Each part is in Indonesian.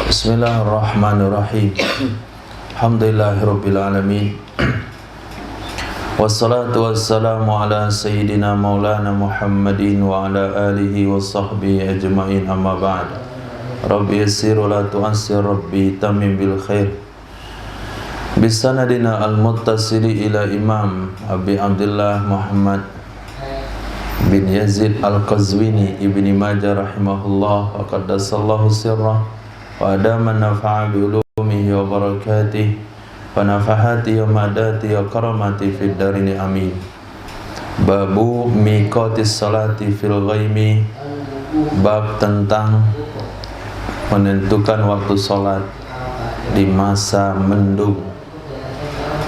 Bismillahirrahmanirrahim. Alhamdulillahirabbil alamin. Wassalatu wassalamu ala sayyidina maulana Muhammadin wa ala alihi wa sahbihi ajma'in, amma ba'd. Rabbi yassir wa la tu'assir, Rabbi tamim bil khair. Bisanadina al-muttasili ila Imam Abi Abdullah Muhammad bin Yazid al-Qazwini ibni Majah rahimahullah wa qaddasallahu sirrah wa adama nafa'a bi ulumihi wa barakatihi wa nafahati wa madati wa karamati fid darini amin. Babu miqatis salati fil ghaimi, bab tentang menentukan waktu salat di masa mendung.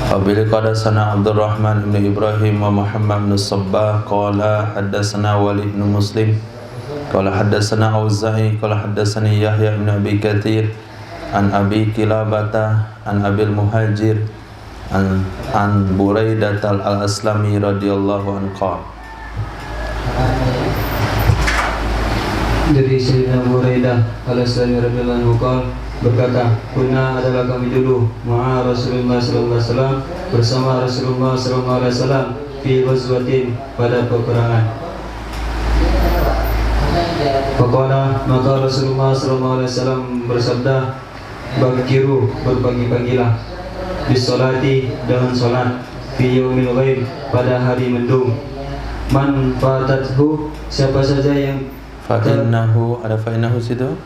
Wabili qadasana Abdurrahman ibn Ibrahim wa Muhammad ibn Sabbah qala haddasana Walid ibn Muslim qala haddasana Auza'i qala haddasani Yahya ibn Abi Kathir an Abi Kilabata an Abil Muhajir an Buraidah al-Aslami radhiyallahu anhu. Dari Sayyidina Buraidah al-Aslami radhiyallahu anhu berkata, "Kuna adalah kami dulu ma'a Rasulullah sallallahu alaihi wasallam, bersama Rasulullah sallallahu alaihi wasallam fi ghazwatin, pada peperangan." Faqala, maka Rasulullah sallallahu alaihi wasallam bersabda, "Bakiru, berbagi-bagilah, bisolati, dengan salat, fi yaumil ghaib, pada hari mendung. Man fatathu, siapa saja yang Fa'innahu, ada fa'innahu situ?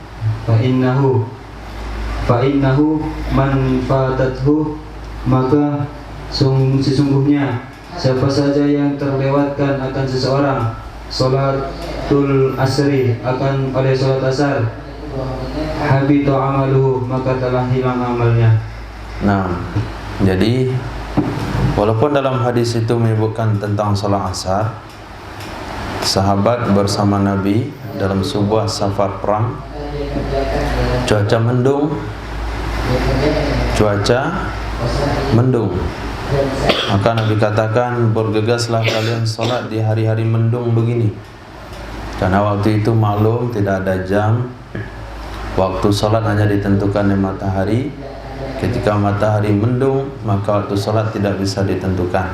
Fa'innahu man fatathu, maka sesungguhnya siapa saja yang terlewatkan akan seseorang salatul asri, akan pada salat asar, habita amaluhu, maka telah hilang amalnya. Nah, jadi walaupun dalam hadis itu menyebutkan tentang salat asar, sahabat bersama Nabi dalam sebuah safar perang, cuaca mendung, maka Nabi katakan, bergegaslah kalian salat di hari-hari mendung begini. Karena waktu itu maklum tidak ada jam, waktu salat hanya ditentukan oleh matahari. Ketika matahari mendung, maka waktu salat tidak bisa ditentukan.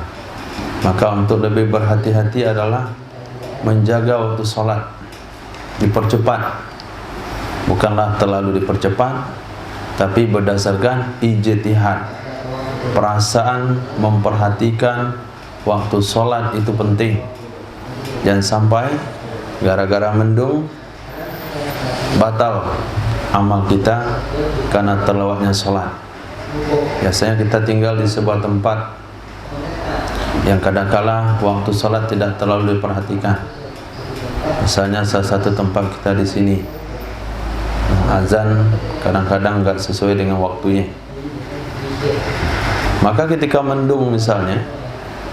Maka untuk lebih berhati-hati adalah menjaga waktu salat, dipercepat, bukanlah terlalu dipercepat, tapi berdasarkan ijtihad, perasaan, memperhatikan waktu salat itu penting. Jangan sampai gara-gara mendung batal amal kita karena terlewatnya salat. Biasanya kita tinggal di sebuah tempat yang kadang-kala waktu salat tidak terlalu diperhatikan. Misalnya salah satu tempat kita di sini, azan kadang-kadang enggak sesuai dengan waktunya. Maka ketika mendung misalnya,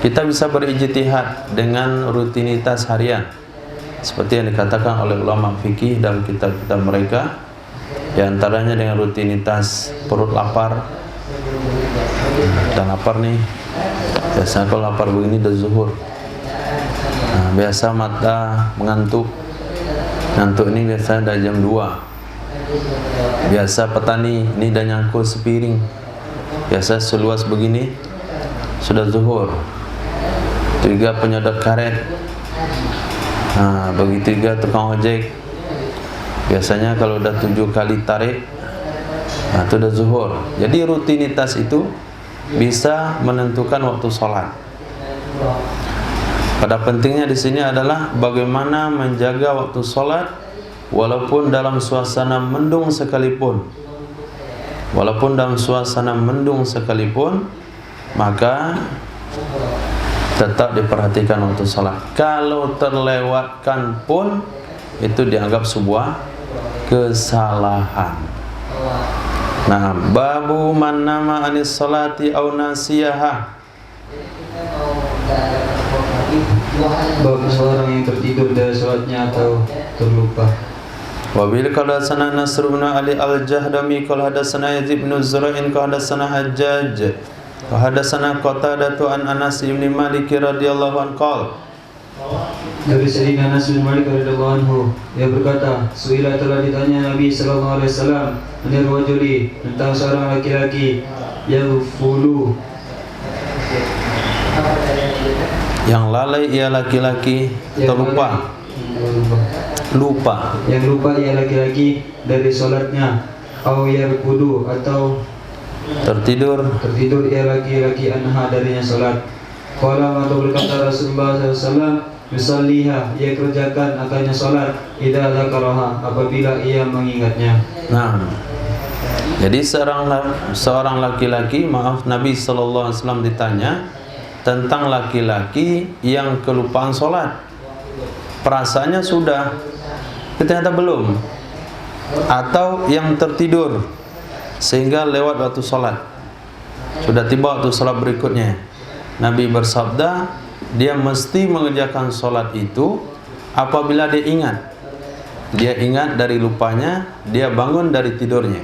kita bisa berijtihad dengan rutinitas harian, seperti yang dikatakan oleh ulama fikih dalam kitab-kitab mereka, di antaranya dengan rutinitas perut lapar. Dan lapar nih, biasanya kalau lapar begini udah zuhur. Nah, biasa mata mengantuk, ngantuk ini biasanya dari jam 2. Biasa petani ini udah nyangkul sepiring, biasa seluas begini sudah zuhur. Juga penyodok karet, nah begitu juga tukang ojek, biasanya kalau udah 7 kali tarik, nah itu udah zuhur. Jadi rutinitas itu bisa menentukan waktu sholat. Pada pentingnya di sini adalah bagaimana menjaga waktu sholat walaupun dalam suasana mendung sekalipun. Walaupun dalam suasana mendung sekalipun, maka tetap diperhatikan waktu sholat. Kalau terlewatkan pun itu dianggap sebuah kesalahan. Nah, babu man nama anis salati aw nasiyaha, bab seorang yang tertidur dari salatnya atau terlupa. Wa bil qadasana Nasr bin Ali al-Jahdami qala hadatsana Yazid bin Zura'in qala hadatsana Hajjaj wa hadatsana Qatadah an Anas bin Malik radhiyallahu anhu qala Dari Sayyidina Anas bin Malik radhiyallahu anhu, ia berkata, Suila telah ditanya Nabi sallallahu alaihi wasallam anir wajuli, tentang seorang laki-laki yang fulu, yang lalai ia laki-laki, terlupa, lupa, yang lupa ia laki-laki dari solatnya, au yarkudu, atau tertidur tertidur ia laki-laki anha darinya solat. Qala, maka berkata Rasulullah SAW, yusalliha, ia kerjakan akannya solat, idza dzakaraha, apabila ia mengingatnya. Nah, jadi seorang laki-laki, Nabi sallallahu alaihi wasallam ditanya tentang laki-laki yang kelupaan sholat. Perasaannya sudah, ternyata belum, atau yang tertidur sehingga lewat waktu sholat, sudah tiba waktu sholat berikutnya. Nabi bersabda, dia mesti mengerjakan sholat itu apabila dia ingat dari lupanya, dia bangun dari tidurnya.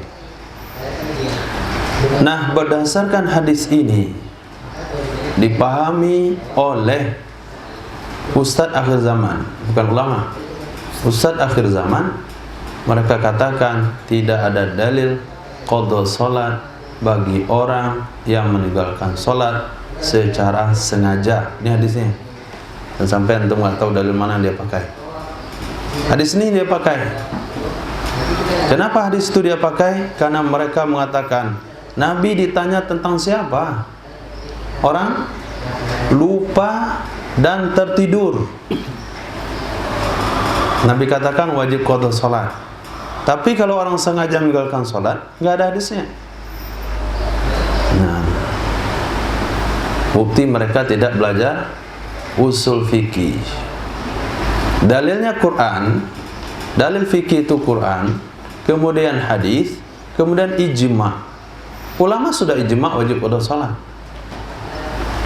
Nah, berdasarkan hadis ini dipahami oleh Ustadz akhir zaman, bukan ulama, Ustadz akhir zaman. Mereka katakan tidak ada dalil qadha sholat bagi orang yang meninggalkan sholat secara sengaja. Ini hadisnya. Dan sampai antum nggak tahu dalil mana dia pakai. Hadis ini dia pakai. Kenapa hadis itu dia pakai? Karena mereka mengatakan Nabi ditanya tentang siapa? Orang lupa dan tertidur. Nabi katakan wajib qadha sholat. Tapi kalau orang sengaja meninggalkan sholat, nggak ada hadisnya. Nah, bukti mereka tidak belajar usul fikih. Dalilnya Quran, dalil fikih itu Quran, kemudian hadis, kemudian ijma. Ulama sudah ijma wajib qadha sholat.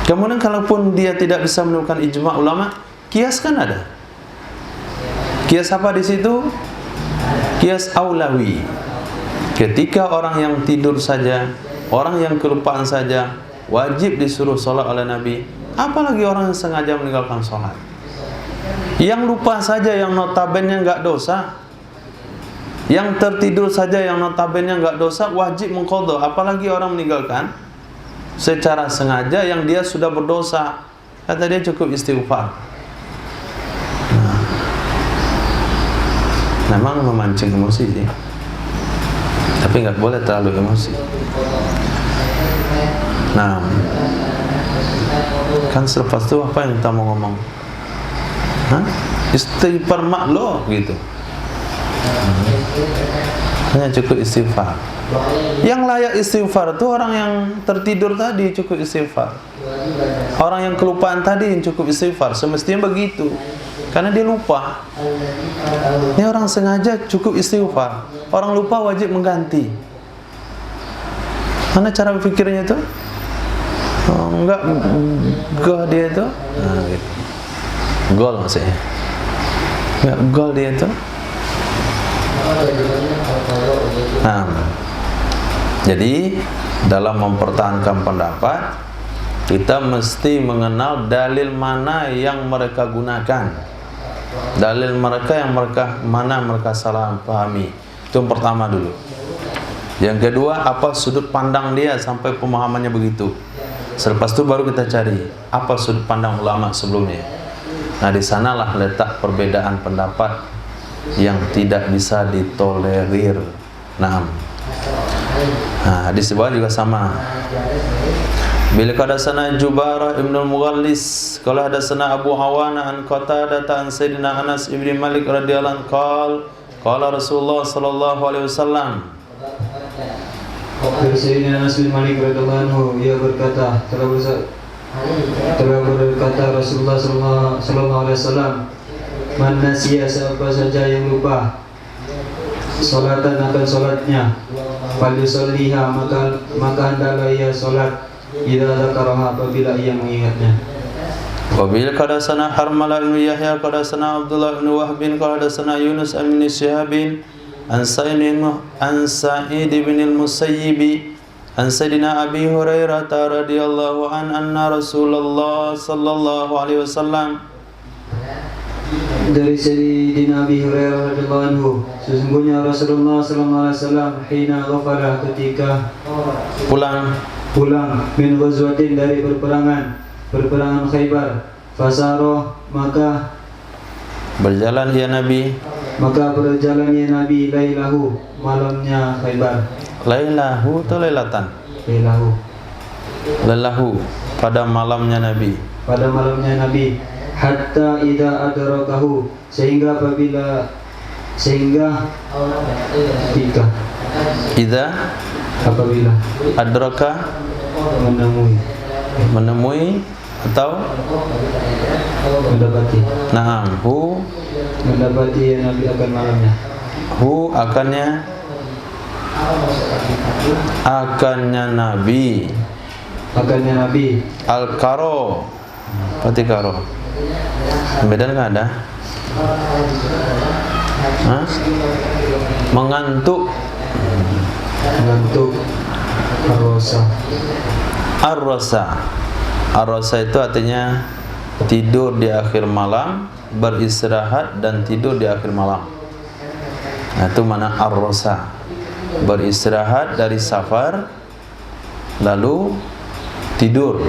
Kemudian kalaupun dia tidak bisa menemukan ijma ulama, kias kan ada. Kias apa di situ? Kias aulawi. Ketika orang yang tidur saja, orang yang kelupaan saja wajib disuruh sholat oleh Nabi, apalagi orang yang sengaja meninggalkan sholat. Yang lupa saja, yang notabene nggak dosa, yang tertidur saja, yang notabene nggak dosa, wajib mengqadha, apalagi orang meninggalkan secara sengaja yang dia sudah berdosa. Kata dia cukup istighfar. Memang memancing emosi sih, tapi nggak boleh terlalu emosi. Nah, kan selepas itu apa yang kita mau ngomong? Istighfar maklo gitu. Hanya cukup istighfar. Yang layak istighfar itu orang yang tertidur tadi cukup istighfar. Orang yang kelupaan tadi yang cukup istighfar. Semestinya begitu. Karena dia lupa. Ini orang sengaja cukup istighfar. Orang lupa wajib mengganti. Mana cara berpikirnya itu? Oh, enggak gol dia itu. Nah, gitu. Gol maksudnya. Enggak gol dia itu. Nah, jadi dalam mempertahankan pendapat, kita mesti mengenal dalil mana yang mereka gunakan. Dalil mereka yang mana mereka salah pahami. Itu yang pertama dulu. Yang kedua, apa sudut pandang dia sampai pemahamannya begitu. Selepas itu baru kita cari apa sudut pandang ulama sebelumnya. Nah, di sanalah letak perbedaan pendapat yang tidak bisa ditolerir. Nah, hadis bawah juga sama. Bila hadatsana Jubarah ibn al-Mughallis qala hadatsana Abu Awana an Qatadah an Sayyidina Anas ibn Malik radhiyallahu anhu qala Rasulullah sallallahu alaihi wasallam. Dari Sayyidina Anas bin Malik radhiyallahu anhu, ia berkata, telah berkata Rasulullah sallallahu alaihi wasallam, man nasiya, siapa saja yang lupa salatan akan salatnya, falyusalliha, maka hendaklah ia salat, idza dzakaraha, apabila ia mengingatnya. Wa bil qadasana Harmalah bin Yahya qadasana Abdullah bin Wahb qadasana Yunus bin Shihab an Sa'id bin al-Musayyib an Sayyidina Abi Hurairah radhiyallahu anna Rasulullah sallallahu alaihi wasallam Dari Sayyidina Abi Hurairah radhiyallahu anhu, sesungguhnya Rasulullah sallallahu alaihi wasallam hina ghafala ketika pulang min ghazwatin dari perperangan Khaybar, fasaro maka berjalan ya Nabi lailahu malamnya Khaybar. Lailahu atau lailatan? Lailahu pada malamnya Nabi. Hatta idza adrakahu sehingga jika apabila adraka menemui atau mendapati. Naam, mendapati ya Nabi akan malamnya. Akannya Nabi. Al-karo. Berarti karo. Beda nggak ada? Mengantuk. Ar-rosa itu artinya tidur di akhir malam, beristirahat dan tidur di akhir malam. Nah, itu mana ar-rosa. Beristirahat dari safar lalu tidur.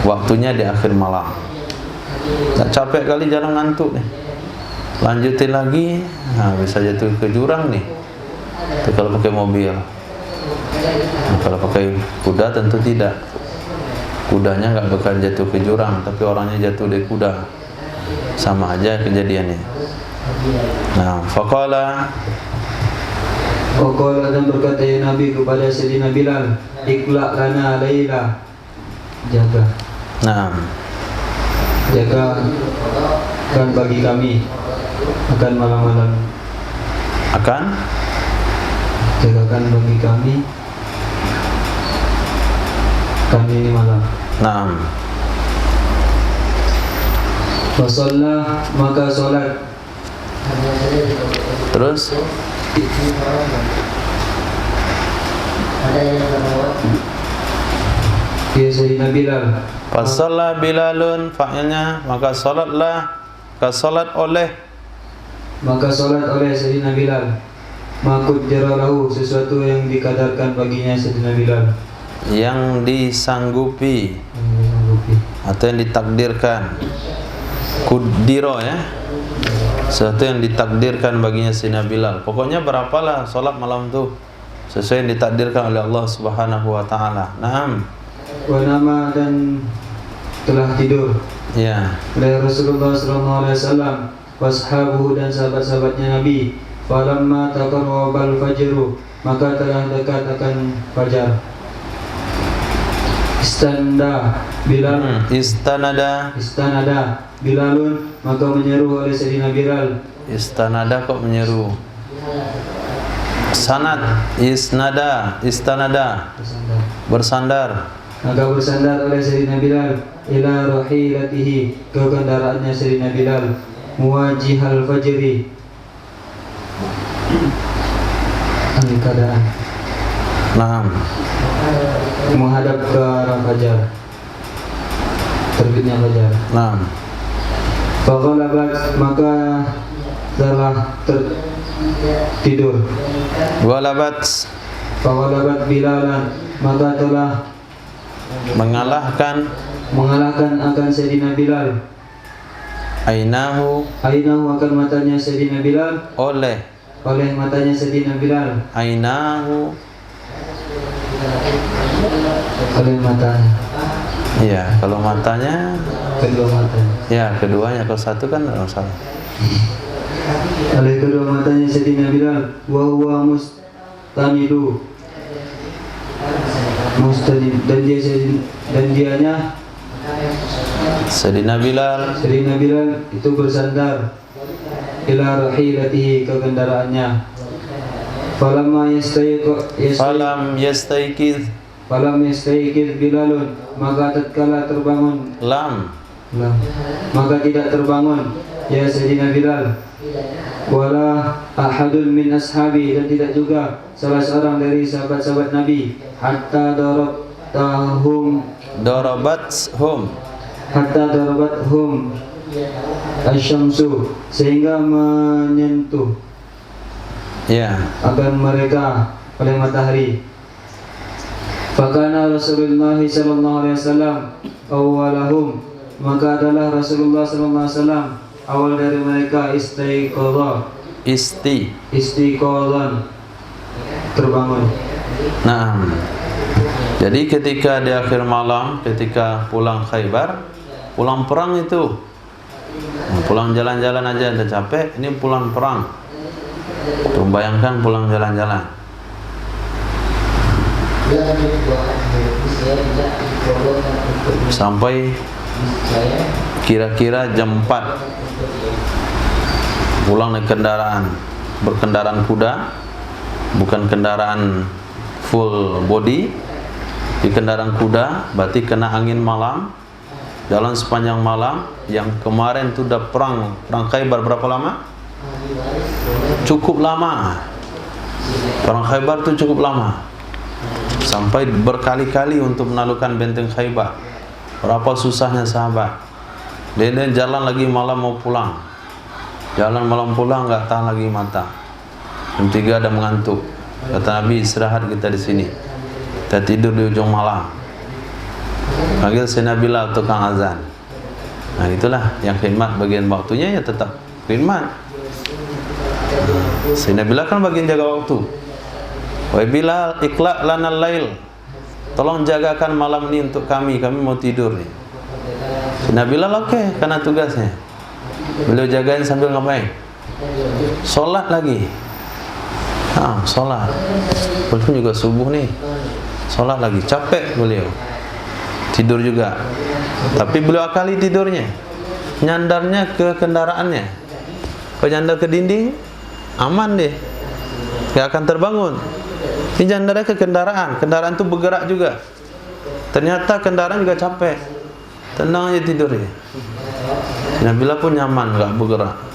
Waktunya di akhir malam. Tak capek kali jarang ngantuk nih. Lanjutin lagi, bisa jatuh ke jurang nih. Itu kalau pakai mobil. Nah, kalau pakai kuda tentu tidak. Kudanya nggak bakal jatuh ke jurang, tapi orangnya jatuh dari kuda. Sama aja kejadiannya. Nah, faqala dan berkata ya Nabi kepada Sayyidina Bilal, ikla lana laila, jaga. Nah, jagakan bagi kami akan malam-malam. Jagakan bagi kami ini malam. Naam. Fasalla maka solat. Terus ya Sayyidina Bilal. Fasalla Bilalun, fa'ilnya maka salatlah, maka solat oleh Sayyidina Bilal. Makut jaralahu, sesuatu yang dikadarkan baginya Sayyidina Bilal, yang disanggupi atau yang ditakdirkan. Kudiro ya, sesuatu yang ditakdirkan baginya Sayyidina Bilal. Pokoknya berapalah solat malam tu sesuai yang ditakdirkan oleh Allah Subhanahu wa taala. Naam. Wa nama dan telah tidur. Ya. Oleh Rasulullah sallallahu alaihi wasallam, washabuhu dan sahabat-sahabatnya Nabi. Falamma taqarrabal fajru, maka telah dekat akan fajar. Istanada Bilalun, maka menyeru oleh Sayyidina Bilal. Istanada kok menyeru? Sanad, istanada bersandar. Maka bersandar oleh Sayyidina Bilal ila rahilatihi, ke kendaraannya Sayyidina Bilal, muwajihal fajri, keadaan menghadap ke arah fajar, terbitnya fajar. Faghalabat, maka telah tidur. Faghalabat Bilalan, maka telah mengalahkan akan Sayyidina Bilal. Ainahu akan matanya Sayyidina Bilal, oleh matanya Sayyidina Bilal. Ainahu, oleh matanya. Iya, kalau matanya kedua matanya. Ya, keduanya. Kalau satu kan tidak masalah. Oleh kedua matanya Sayyidina Bilal, wa huwa mustamidu, dan dianya Sayyidina Bilal itu bersandar ila rahilatihi, ke kendaraannya. Falam yastayqiz Bilalun, maka tatkala terbangun, maka tidak terbangun ya Sayyidina Bilal. Wala ahadun min ashabi, dan tidak juga salah seorang dari sahabat-sahabat Nabi. Hatta darabathum, asyamsu, sehingga menyentuh Ya. akan mereka oleh matahari. Fakana Rasulullah sallallahu alaihi wasallam awwalahum, maka adalah Rasulullah sallallahu alaihi wasallam awal dari mereka istiqolan terbangun. Nah, jadi ketika di akhir malam, ketika pulang Khaybar, pulang perang itu, pulang jalan-jalan aja udah capek, ini pulang perang. Tuh, bayangkan pulang jalan-jalan. Sampai kira-kira jam 4 pulang naik kendaraan, berkendaraan kuda, bukan kendaraan full body. Di kendaraan kuda berarti kena angin malam, jalan sepanjang malam. Yang kemarin itu udah perang Khaybar berapa lama? Cukup lama. Perang Khaybar itu cukup lama, sampai berkali-kali untuk menaklukkan benteng Khaybar. Berapa susahnya sahabat. Dia jalan lagi malam mau pulang, jalan malam pulang nggak tahan lagi mata. Jam 3 ada mengantuk. Kata Nabi, istirahat kita di sini. Kita tidur di ujung malam. Panggil Sayyidina Bilal tukang azan. Nah, itulah yang khidmat bagian waktunya ya tetap khidmat. Sayyidina Bilal kan bagian jaga waktu. Wahai Bilal, iqla' lanal lail. Tolong jagakan malam ini untuk kami mau tidur nih. Sayyidina Bilal oke, karena tugasnya. Beliau jagain sambil ngapain? Sholat lagi. Sholat. Walaupun juga subuh nih, sholat lagi. Capek beliau, tidur juga. Tapi beliau akali tidurnya, nyandarnya ke kendaraannya. Kalau nyandar ke dinding, aman deh, gak akan terbangun. Ini nyandarnya ke kendaraan, kendaraan itu bergerak juga. Ternyata kendaraan juga capek, tenang aja tidurnya. Nabila pun nyaman, gak bergerak.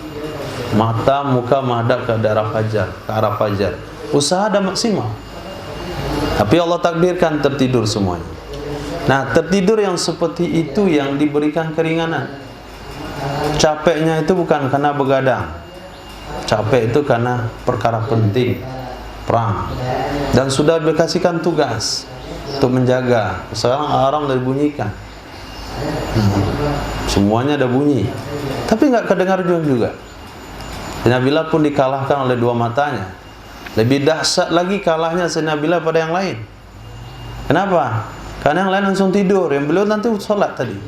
Mata muka menghadap ke arah fajar, usaha ada maksimal. Tapi Allah takdirkan tertidur semuanya. Nah, tertidur yang seperti itu yang diberikan keringanan. Capeknya itu bukan karena begadang, capek itu karena perkara penting, perang, dan sudah dikasihkan tugas untuk menjaga. Sekarang alarm sudah dibunyikan, semuanya ada bunyi, tapi nggak kedengar juga. Sayyidina Bilal pun dikalahkan oleh dua matanya. Lebih dahsyat lagi kalahnya Sayyidina Bilal pada yang lain. Kenapa? Karena yang lain langsung tidur, yang beliau nanti sholat tadi.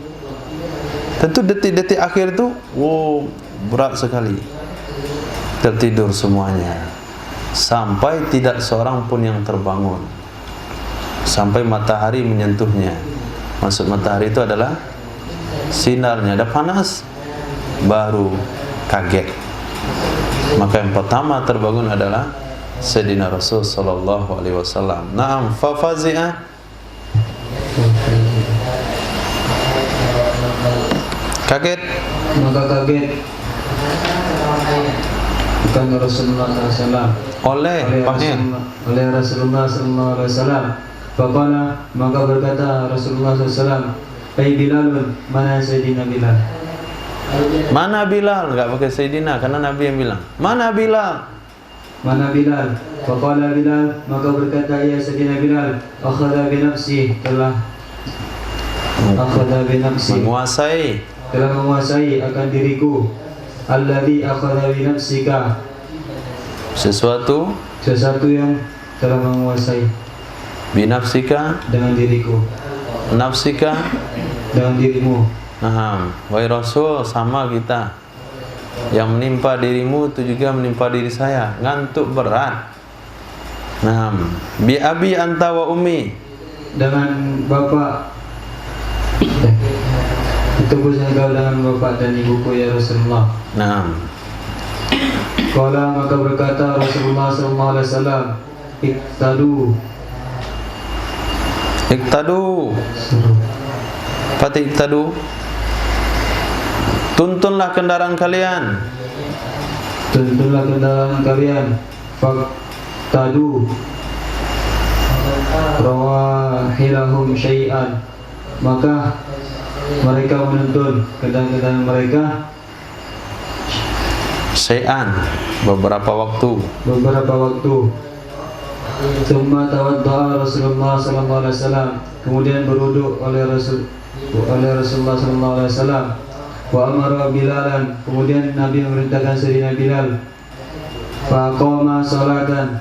Tentu detik-detik akhir itu, wow, berat sekali. Tertidur semuanya, sampai tidak seorang pun yang terbangun, sampai matahari menyentuhnya. Maksud matahari itu adalah sinarnya, ada panas, baru kaget. Maka yang pertama terbangun adalah Sayyidina Rasul sallallahu alaihi wasallam. Naam, fa fazi'a, kaget, maka kaget bukan Rasulullah SAW oleh Rasulullah SAW. Faqala, maka berkata Rasulullah SAW, "Hai Bilalun, mana Sayyidina Bilal?" Mana Bilal? Enggak pakai Sayyidina karena Nabi yang bilang. Mana Bilal? Mana Bilal? Faqala Bilal, maka berkata ya Sayyidina Bilal, akhadha bi nafsi, telah akhadha bi nafsi, menguasai, telah menguasai akan diriku. Alladzi akhadha bi nafsika, sesuatu yang telah menguasai. Binafsika, dengan diriku. Nafsika, dengan dirimu. Nah, wahai Rasul, sama kita. Yang menimpa dirimu itu juga menimpa diri saya. Ngantuk berat. Nah, bi abi anta wa ummi, dengan bapak ditebus engkau dengan bapak dan ibuku ya Rasulullah. Nah, Qala, maka berkata Rasulullah SAW, Iktadu, Fatih iktadu, tuntunlah kendaraan kalian. Faktadu rawahilahum syai'an, maka mereka menuntun kendaraan mereka syai'an, beberapa waktu. Tsumma tawadda'a Rasulullah sallallahu alaihi wasallam, kemudian berwudu oleh Rasulullah sallallahu alaihi wasallam. Wa amara Bilalan, kemudian Nabi memerintahkan Sayyidina Bilal. Fa qama salatan,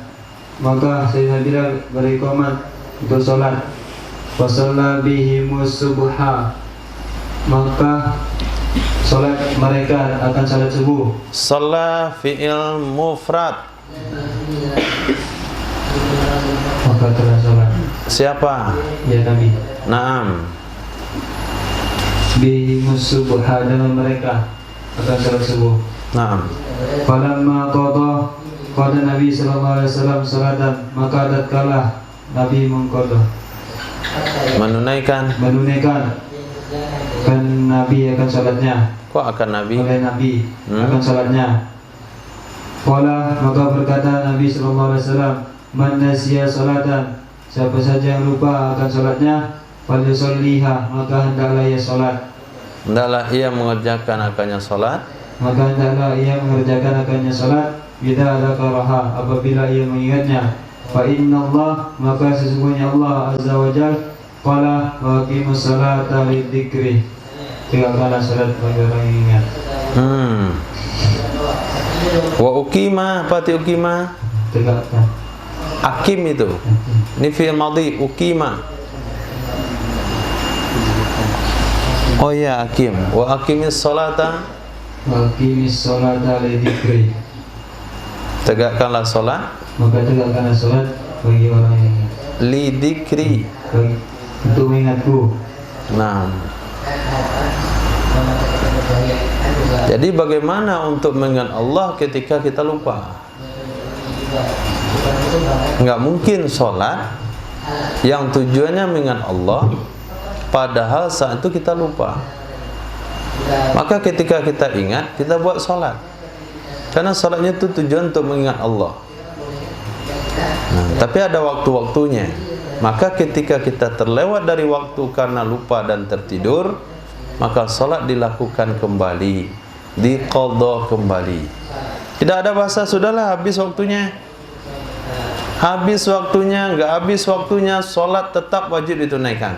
maka Sayyidina Bilal beriqamat untuk salat. Fa shalla bihimus subha, maka salat mereka akan salat subuh. Shalla fi'il mufrad. Maka telah salat. Siapa? Ya Nabi. Naam. Bihimus subha, dengan mereka akan salat subuh. Naam. Falamma qada Nabi sallallahu alaihi wasallam salatan, maka tatkala Nabi mengqada, Menunaikan. kan Nabi akan salatnya. Kok akan Nabi? Oleh Nabi akan salatnya. Qala, maka berkata Nabi sallallahu alaihi wasallam, man nasiya salatan, siapa saja yang lupa akan salatnya, falyusalliha, maka hendaklah ia salat. Hendaklah ia mengerjakan akannya salat. Bila ada karaha, apabila ia mengingatnya. Fa inna Allah, maka sesungguhnya Allah azza wa jalla qala wa aqimus salata lidzikri, tegakkanlah salat bagi orang yang ingat. Wa uqima, apa arti uqima? Tegakkan. Akim itu. Ini fi'il madhi, uqima. Oh ya, akim. Wa aqimis salata. Wa aqimis salata lidzikri, tegakkanlah salat. maka tegakkanlah salat bagi orang yang ingat. Lidzikri. Untuk mengingatku. Nah, jadi bagaimana untuk mengingat Allah ketika kita lupa? Enggak mungkin sholat yang tujuannya mengingat Allah, padahal saat itu kita lupa. Maka ketika kita ingat, kita buat sholat, karena sholatnya itu tujuan untuk mengingat Allah. Nah, tapi ada waktu-waktunya. Maka ketika kita terlewat dari waktu karena lupa dan tertidur, maka sholat dilakukan kembali, diqadha kembali. Tidak ada bahasa sudahlah habis waktunya. Habis waktunya, enggak habis waktunya, sholat tetap wajib ditunaikan.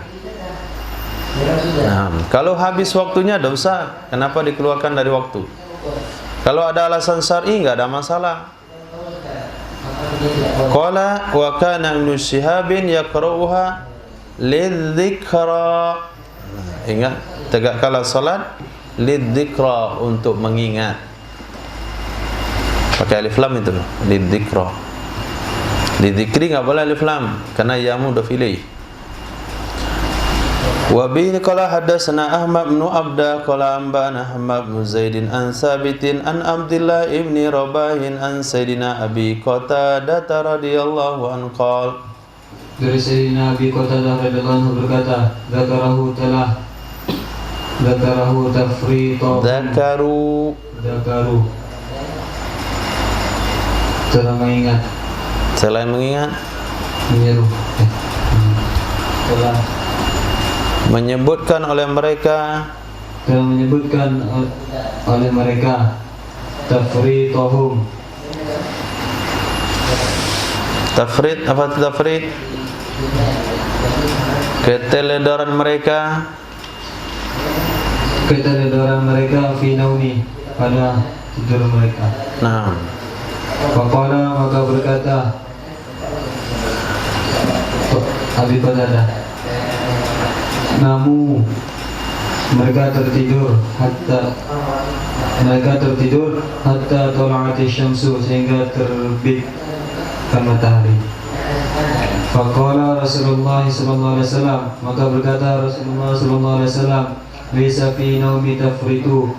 Nah, kalau habis waktunya dosa, kenapa dikeluarkan dari waktu? Kalau ada alasan syar'i enggak ada masalah. Qala wa kana Ibnu Syihabin yaqra'uha lidzikra. Ingat, tegakkanlah salat lidzikra, untuk mengingat. Pakai alif lam itu, lidzikra. Lidzikri enggak boleh alif lam karena ya mudhaf ilaih. Wa bihi qala hadatsana Ahmad bin Abda qala ambana Ahmad bin Zaidin an Sabitin an Abdullah ibni Rabahin an Sayyidina Abi Qatadah radhiyallahu anhu qala, dari Sayyidina Abi Qatadah radhiyallahu anhu berkata, Dzakarahu tafriqan. Dzakaru telah mengingat. Selain mengingat, menyeru. Telah menyebutkan oleh mereka, tafriqahum. Tafrid, apa itu tafrid? Keteledoran mereka, fi naumi, pada tidur mereka. nah, Faqala, maka berkata Abi Qatadah, namu, mereka tertidur hatta tola'ati syamsu, sehingga terbitkan matahari. Faqala Rasulullah sallallahu alaihi wasallam, maka berkata Rasulullah sallallahu alaihi wasallam, laisa fi naumi tafritu,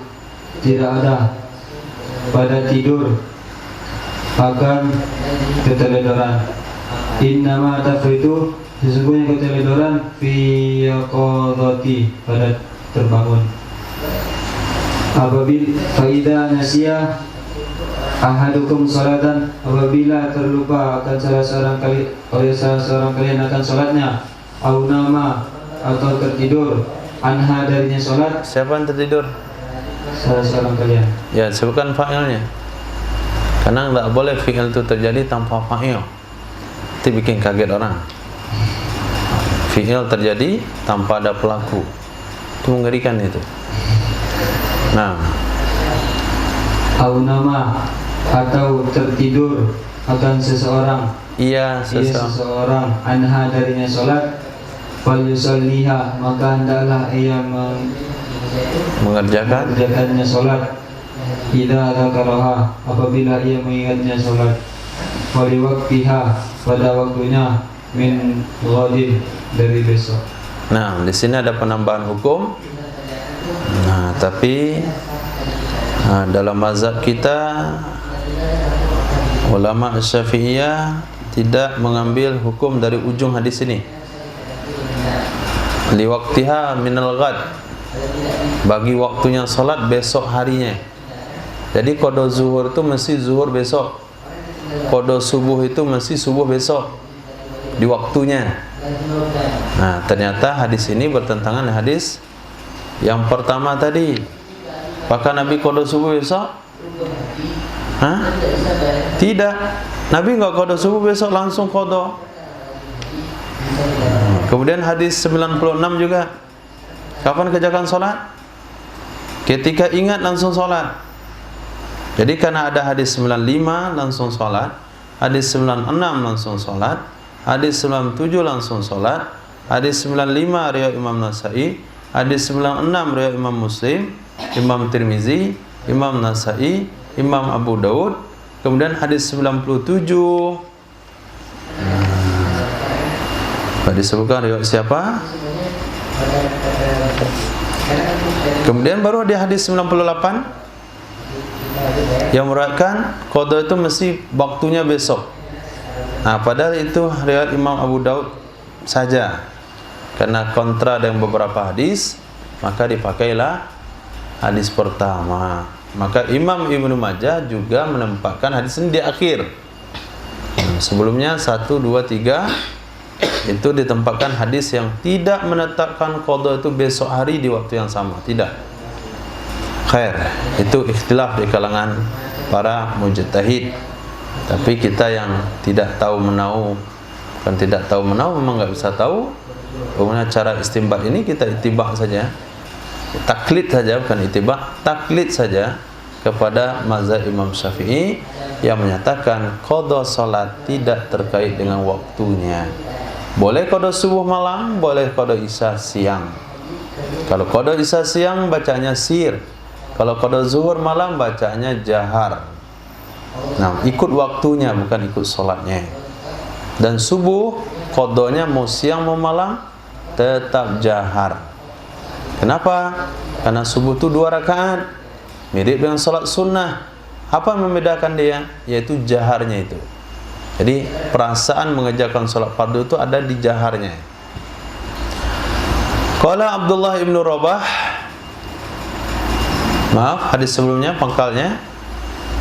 tidak ada pada tidur akan keteledoran. Innama tafritu, sesungguhnya keteledoran fi yaqadati, pada terbangun. Apabila faida nasiya ahadukum salatan, apabila terlupa akan salah seorang kalian akan salatnya, au nama, atau tertidur, anha darinya solat. Siapa yang tertidur? Salah seorang kalian. Ya, sebutkan fa'ilnya. Karena tidak boleh fi'il itu terjadi tanpa fa'il. Itu bikin kaget orang. Fi'il terjadi tanpa ada pelaku. Itu mengerikan itu. Nah, Au nama atau tertidur akan seseorang. iya Seseorang anha darinya solat. Fal yusalliha, maka hendaklah ia mengerjakannya solat. Idza dzakaraha, apabila ia mengingatnya solat. Wali waktiha, pada waktunya. Min ghadin, dari besok. Nah, di sini ada penambahan hukum. Nah, tapi dalam mazhab kita ulama Syafi'iyah tidak mengambil hukum dari ujung hadis ini. Li waqtiha minal ghad, bagi waktunya salat besok harinya. Jadi qada zuhur itu mesti zuhur besok. Qada subuh itu mesti subuh besok di waktunya. Nah, ternyata hadis ini bertentangan dengan hadis yang pertama tadi. Apakah Nabi qada subuh besok? Hah? Tidak. Nabi enggak qada subuh besok, langsung qada. Kemudian hadis 96 juga. Kapan kerjakan salat? Ketika ingat langsung salat. Jadi karena ada hadis 95 langsung salat, hadis 96 langsung salat, hadis 97 langsung salat, hadis 95 riwayat Imam Nasa'i, hadis 96 riwayat Imam Muslim, Imam Tirmizi, Imam Nasa'i, Imam Abu Daud. Kemudian hadis 97 disebutkan riwayat siapa? Kemudian baru ada hadis 98 yang meriwayatkan qada itu mesti waktunya besok. Nah, padahal itu riwayat Imam Abu Daud saja. Karena kontra dengan beberapa hadis, maka dipakailah hadis pertama. Maka Imam Ibnu Majah juga menempatkan hadis ini di akhir. Sebelumnya 1, 2, 3 itu ditempatkan hadis yang tidak menetapkan qada itu besok hari di waktu yang sama. Tidak. Khair, itu ikhtilaf di kalangan para mujtahid. Tapi kita yang tidak tahu menau, kan tidak tahu menau, memang nggak bisa tahu. Kemudian cara istinbat ini kita itibak saja, taklid saja, bukan itibak, taklid saja kepada mazhab Imam Syafi'i yang menyatakan qada salat tidak terkait dengan waktunya. Boleh qada subuh malam, boleh qada isya siang. Kalau qada isya siang bacanya sir. Kalau qada zuhur malam bacanya jahar. Nah, ikut waktunya bukan ikut solatnya. Dan subuh qadanya mau siang mau malam tetap jahar. Kenapa? Karena subuh itu 2 rakaat. Mirip dengan solat sunnah. Apa yang membedakan dia? Yaitu jaharnya itu. Jadi perasaan mengerjakan solat fardu itu ada di jaharnya. Qala Abdullah ibnu Rabah, maaf, hadis sebelumnya pangkalnya,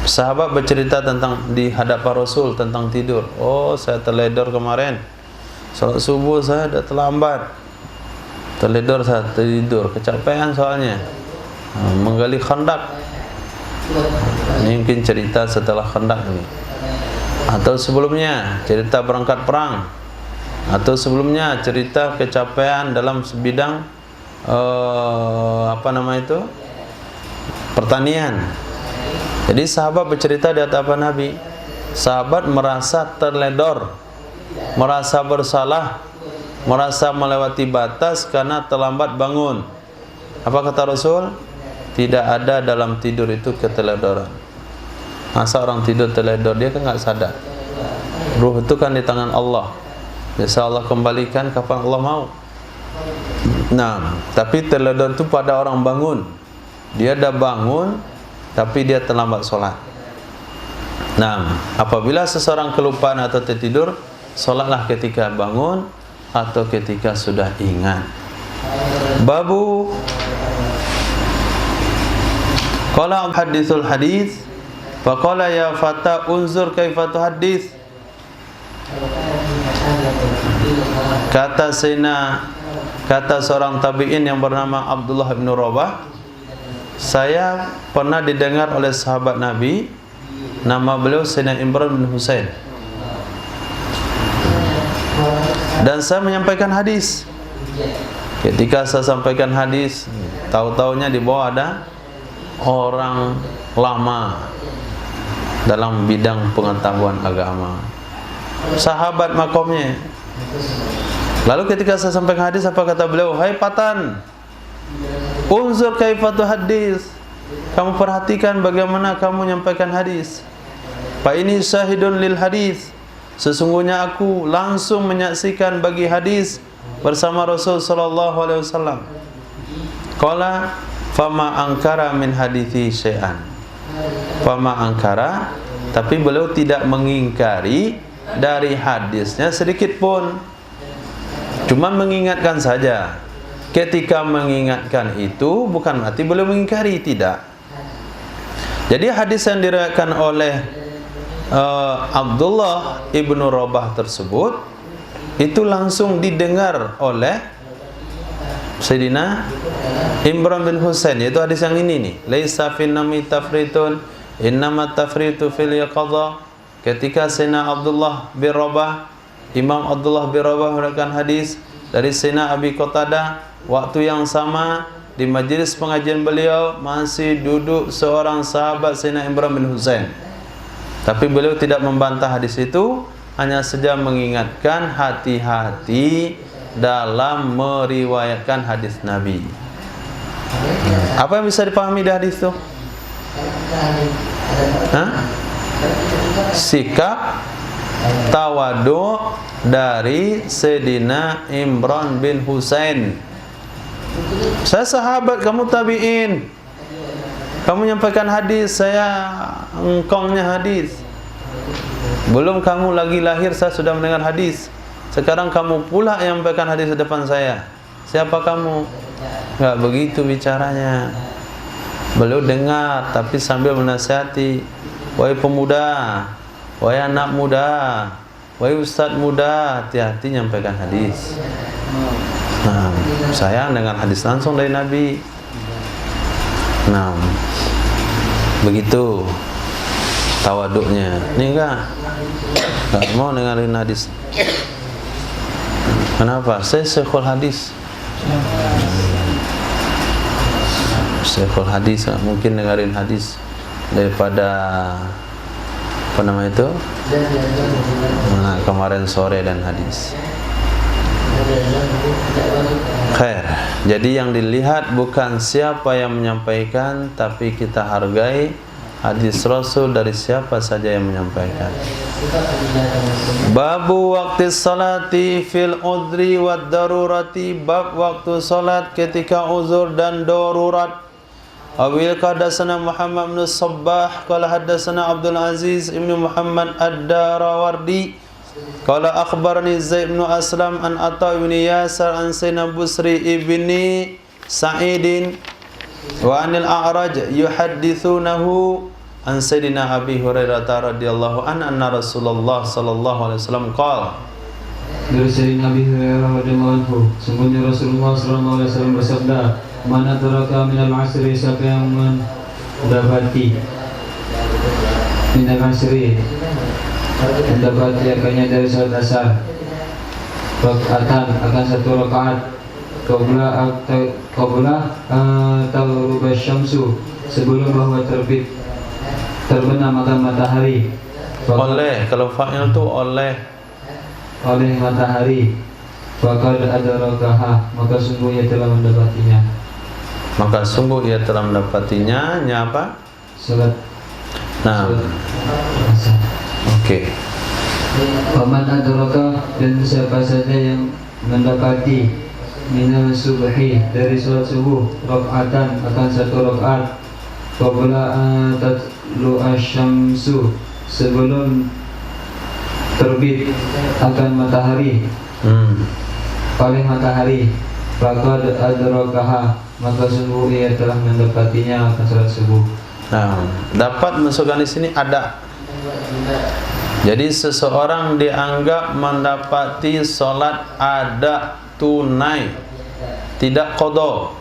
sahabat bercerita tentang di hadapan Rasul tentang tidur. Oh, saya terledor kemarin. Salat subuh saya dah terlambat. Terledor saya tidur, kecapean soalnya. Menggali khandak. Ini mungkin cerita setelah khandak ini. Atau sebelumnya cerita berangkat perang. Atau sebelumnya cerita kecapean dalam sebidang pertanian. Jadi sahabat bercerita di hadapan Nabi. Sahabat merasa terledor, merasa bersalah, merasa melewati batas karena terlambat bangun. Apa kata Rasul? Tidak ada dalam tidur itu keteledoran. Masa orang tidur teledor, dia kan nggak sadar. Ruh itu kan di tangan Allah. Biasa Allah kembalikan kapan Allah mau. Nah, tapi teledor itu pada orang bangun. Dia dah bangun, tapi dia terlambat solat. Nah, apabila seseorang kelupaan atau tertidur, solatlah ketika bangun atau ketika sudah ingat. Babu qala hadithul hadith wa qala ya fata unzur kaifa tuhaddits. Kata Sayyidina Kata seorang tabi'in yang bernama Abdullah bin Rabah, saya pernah didengar oleh sahabat Nabi, nama beliau Sayyidina Imran bin Husain, dan saya menyampaikan hadis. Ketika saya sampaikan hadis, tahu-taunya di bawah ada orang lama dalam bidang pengetahuan agama, sahabat makomnya. Lalu ketika saya sampaikan hadis, apa kata beliau? Hai Patan, unzur kaifatu hadis, kamu perhatikan bagaimana kamu menyampaikan hadis. Fa ini syahidun lil hadis, sesungguhnya aku langsung menyaksikan bagi hadis bersama Rasul sallallahu alaihi wasallam. Qala fama angkara min hadithi syai'an. Fama angkara, tapi beliau tidak mengingkari dari hadisnya sedikit pun, cuma mengingatkan saja. Ketika mengingatkan itu bukan berarti beliau mengingkari, tidak. Jadi hadis yang diriwayatkan oleh Abdullah ibnu Rabah tersebut itu langsung didengar oleh Sayyidina Imran bin Husain, yaitu hadis yang ini nih, laisa fin nami tafritun innama tafritu fil yaqadha. Ketika Sayyidina Abdullah bin Rabah, Imam Abdullah bin Rabah meriwayatkan hadis dari Sayyidina Abi Qatadah, waktu yang sama di majlis pengajian beliau masih duduk seorang sahabat Sayyidina Imran bin Husain. Tapi beliau tidak membantah hadis itu, hanya saja mengingatkan hati-hati dalam meriwayatkan hadis Nabi. Apa yang bisa dipahami dari hadis itu? Sikap tawadu dari Sayyidina Imran bin Husain. Saya sahabat, kamu tabi'in, kamu menyampaikan hadis, saya engkongnya hadis. Belum kamu lagi lahir saya sudah mendengar hadis. Sekarang kamu pula yang menyampaikan hadis di depan saya. Siapa kamu? Enggak begitu bicaranya. Beliau dengar tapi sambil menasihati, wahai pemuda, wahai anak muda, wahai ustaz muda, hati-hati menyampaikan hadis. Nah, saya dengar hadis langsung dari Nabi. Nah, begitu tawaduknya. Ini enggak mau dengerin hadis. Kenapa? Saya syekhul hadis. Syekhul hadis, mungkin dengerin hadis daripada apa nama itu? Nah, kemarin sore dan hadis. Khair. Jadi yang dilihat bukan siapa yang menyampaikan, tapi kita hargai hadis Rasul dari siapa saja yang menyampaikan. Babu waktu salati fil udri wad darurati, bab waktu salat ketika uzur dan darurat. Awil haddatsana Muhammad bin Sabbah qala haddatsana Abdul Aziz ibn Muhammad ad-Darawardi qala akhbarani Zaid bin Aslam an Atha bin Yasar an Sayyidina Busri ibni Sa'idin wa anil A'raj yuhadditsunahu an Sayyidina Abi Hurairah radhiyallahu anna Rasulullah sallallahu alaihi wasallam qala. Dari Sayyidina Abi Hurairah radhiyallahu anhu, sungguhnya Rasulullah sallallahu alaihi wasallam bersabda, "Man adraka minal asri", siapa yang mendapati minal asri, mendapati akannya dari salat asar, rakaatan akan satu rakaat, qabla taghrub asy-syamsu, sebelum bahwa terbenam akan matahari. Oleh, kalau fa'il itu oleh matahari. Faqad adrakaha, maka sungguh ia telah mendapatinya. Maka sungguh ia telah mendapatinya. Nya apa? Salat. Nah, oke. Faman adraka, dan siapa saja yang mendapati minal subhi, dari salat subuh, rakaatan akan satu rakaat, qabla tatlu asy-syamsu, sebelum terbit akan matahari, paling matahari, faqad adrakaha, maka sungguh ia telah mendapatinya akan salat subuh. Nah, dapat masukkan di sini ada. Jadi seseorang dianggap mendapati salat ada tunai tidak qadha.